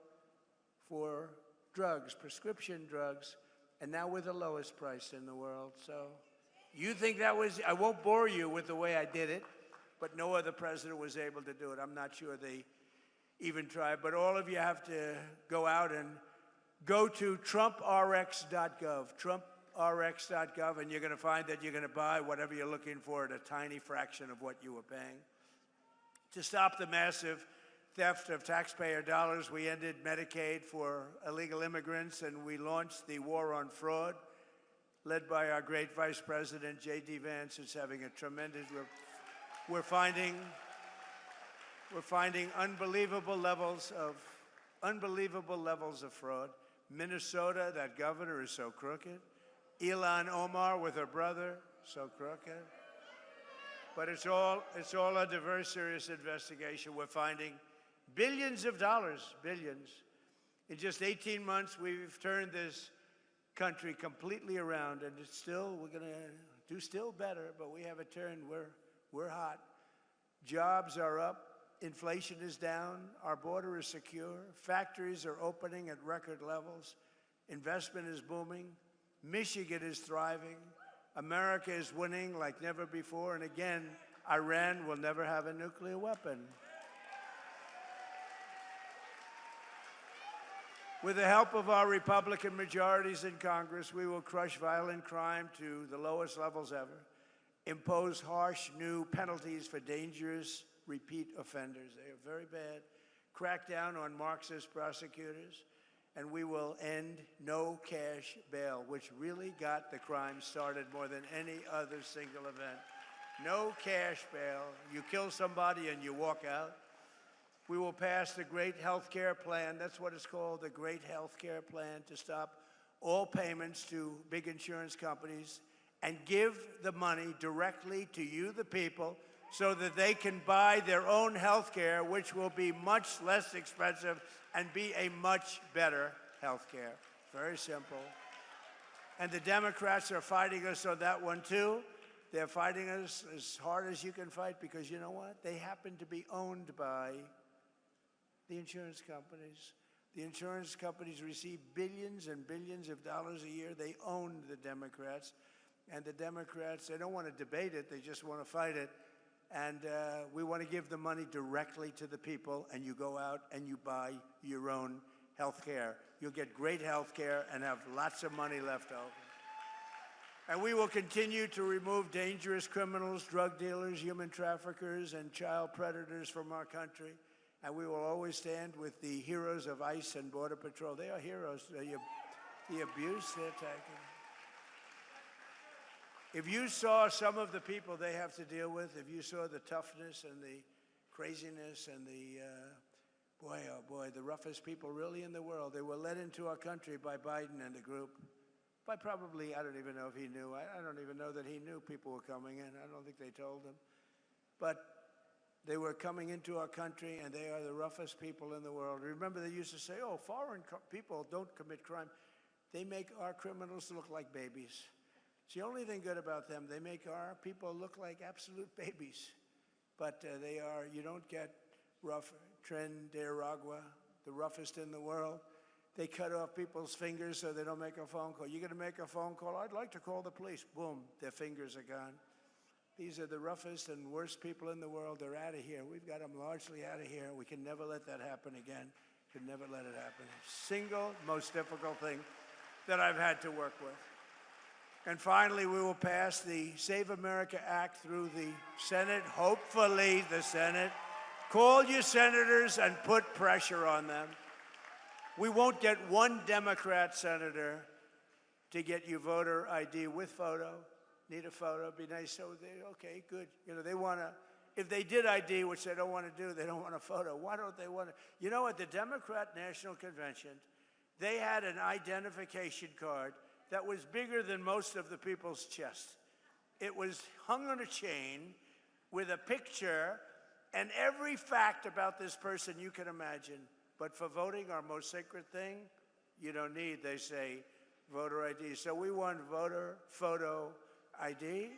for drugs, prescription drugs, and now we're the lowest price in the world. So you think that was, I won't bore you with the way I did it, but no other president was able to do it. I'm not sure they even tried, but all of you have to go out and go to TrumpRx.gov, TrumpRx.gov, and you're going to find that you're going to buy whatever you're looking for at a tiny fraction of what you were paying. To stop the massive theft of taxpayer dollars, we ended Medicaid for illegal immigrants, and we launched the war on fraud, led by our great Vice President, J.D. Vance, who's having a tremendous... We're finding unbelievable levels of fraud. Minnesota, that governor is so crooked. Ilhan Omar with her brother, so crooked. But it's all under very serious investigation. We're finding billions of dollars, billions. In just 18 months, we've turned this country completely around, and it's still, we're going to do still better, but we have a turn. We're hot. Jobs are up. Inflation is down. Our border is secure. Factories are opening at record levels. Investment is booming. Michigan is thriving. America is winning like never before. And again, Iran will never have a nuclear weapon. With the help of our Republican majorities in Congress, we will crush violent crime to the lowest levels ever, impose harsh new penalties for dangerous repeat offenders. They are very bad. Crack down on Marxist prosecutors, and we will end no cash bail, which really got the crime started more than any other single event. No cash bail. You kill somebody and you walk out. We will pass the Great Health Care Plan. That's what it's called, the Great Health Care Plan, to stop all payments to big insurance companies and give the money directly to you, the people, so that they can buy their own health care, which will be much less expensive and be a much better health care. Very simple. And the Democrats are fighting us on that one, too. They're fighting us as hard as you can fight because, you know what? They happen to be owned by the insurance companies. The insurance companies receive billions and billions of dollars a year. They own the Democrats. And the Democrats, they don't want to debate it. They just want to fight it. And we want to give the money directly to the people, and you go out and you buy your own health care. You'll get great health care and have lots of money left over. And we will continue to remove dangerous criminals, drug dealers, human traffickers, and child predators from our country. And we will always stand with the heroes of ICE and Border Patrol. They are heroes. The abuse they're taking. If you saw some of the people they have to deal with, if you saw the toughness and the craziness and the, boy, oh boy, the roughest people really in the world, they were led into our country by Biden and the group. By probably, I don't even know if he knew. I don't even know that he knew people were coming in. I don't think they told him. But they were coming into our country, and they are the roughest people in the world. Remember, they used to say, oh, foreign people don't commit crime. They make our criminals look like babies. It's the only thing good about them. They make our people look like absolute babies. But they are, you don't get rough. Tren de Aragua, the roughest in the world. They cut off people's fingers so they don't make a phone call. You're going to make a phone call? I'd like to call the police. Boom, their fingers are gone. These are the roughest and worst people in the world. They're out of here. We've got them largely out of here. We can never let that happen again. Could never let it happen. Single most difficult thing that I've had to work with. And finally, we will pass the Save America Act through the Senate, hopefully the Senate. Call your senators and put pressure on them. We won't get one Democrat senator to get you voter ID with photo. Need a photo, be nice. So they, okay, good. You know, they want to if they did ID, which they don't want to do, they don't want a photo. Why don't they want to? You know, at the Democrat National Convention, they had an identification card that was bigger than most of the people's chest. It was hung on a chain with a picture and every fact about this person you can imagine. But for voting, our most sacred thing, you don't need, they say, voter ID. So we want voter photo ID.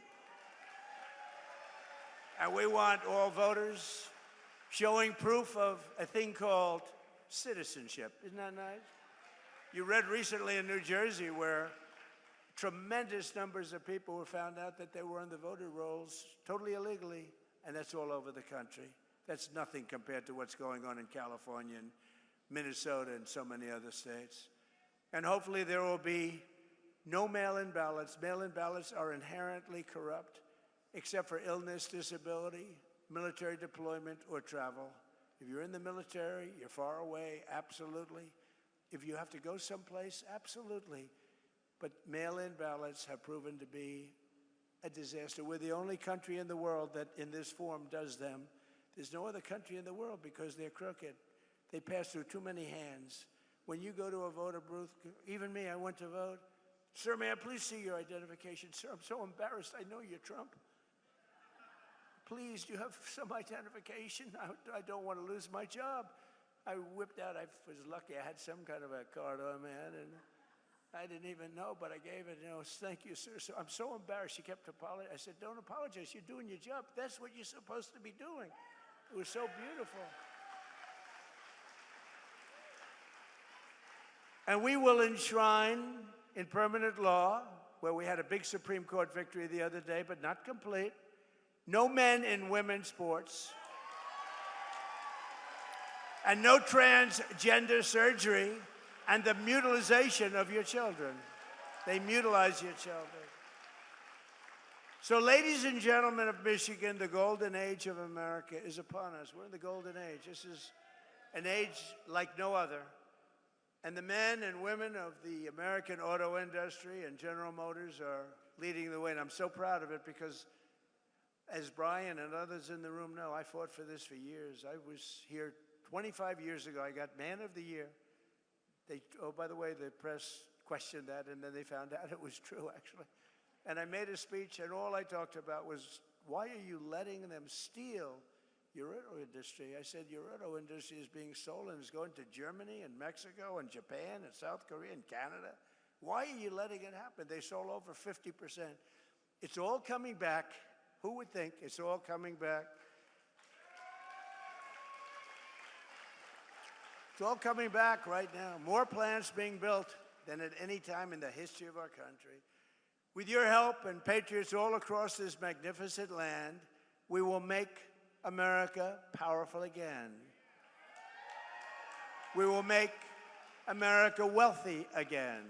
And we want all voters showing proof of a thing called citizenship. Isn't that nice? You read recently in New Jersey where tremendous numbers of people were found out that they were on the voter rolls totally illegally, and that's all over the country. That's nothing compared to what's going on in California and Minnesota and so many other states. And hopefully there will be no mail-in ballots. Mail-in ballots are inherently corrupt, except for illness, disability, military deployment, or travel. If you're in the military, you're far away, absolutely. If you have to go someplace, absolutely. But mail-in ballots have proven to be a disaster. We're the only country in the world that in this form does them. There's no other country in the world because they're crooked. They pass through too many hands. When you go to a voter booth, even me, I went to vote. Sir, may I please see your identification? Sir, I'm so embarrassed. I know you're Trump. Please, do you have some identification? I don't want to lose my job. I whipped out, I was lucky, I had some kind of a card on me, and I didn't even know, but I gave it, thank you, sir. So I'm so embarrassed. She kept apologizing. I said, don't apologize. You're doing your job. That's what you're supposed to be doing. It was so beautiful. And we will enshrine in permanent law, where we had a big Supreme Court victory the other day, but not complete, no men in women's sports, and no transgender surgery, and the mutilization of your children. They mutilize your children. So, ladies and gentlemen of Michigan, the golden age of America is upon us. We're in the golden age. This is an age like no other. And the men and women of the American auto industry and General Motors are leading the way. And I'm so proud of it because, as Brian and others in the room know, I fought for this for years. I was here 25 years ago. I got Man of the Year. Oh, by the way, the press questioned that, and then they found out it was true, actually. And I made a speech, and all I talked about was, why are you letting them steal your auto industry? I said, your auto industry is being stolen. It's going to Germany and Mexico and Japan and South Korea and Canada. Why are you letting it happen? They stole over 50%. It's all coming back. Who would think it's all coming back? It's all coming back right now. More plants being built than at any time in the history of our country. With your help and patriots all across this magnificent land, we will make America powerful again. We will make America wealthy again.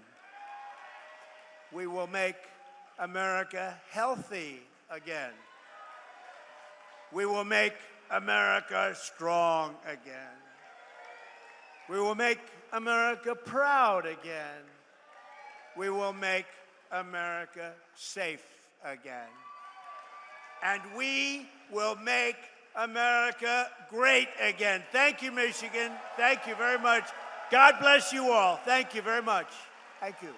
We will make America healthy again. We will make America strong again. We will make America proud again. We will make America safe again. And we will make America great again. Thank you, Michigan. Thank you very much. God bless you all. Thank you very much. Thank you.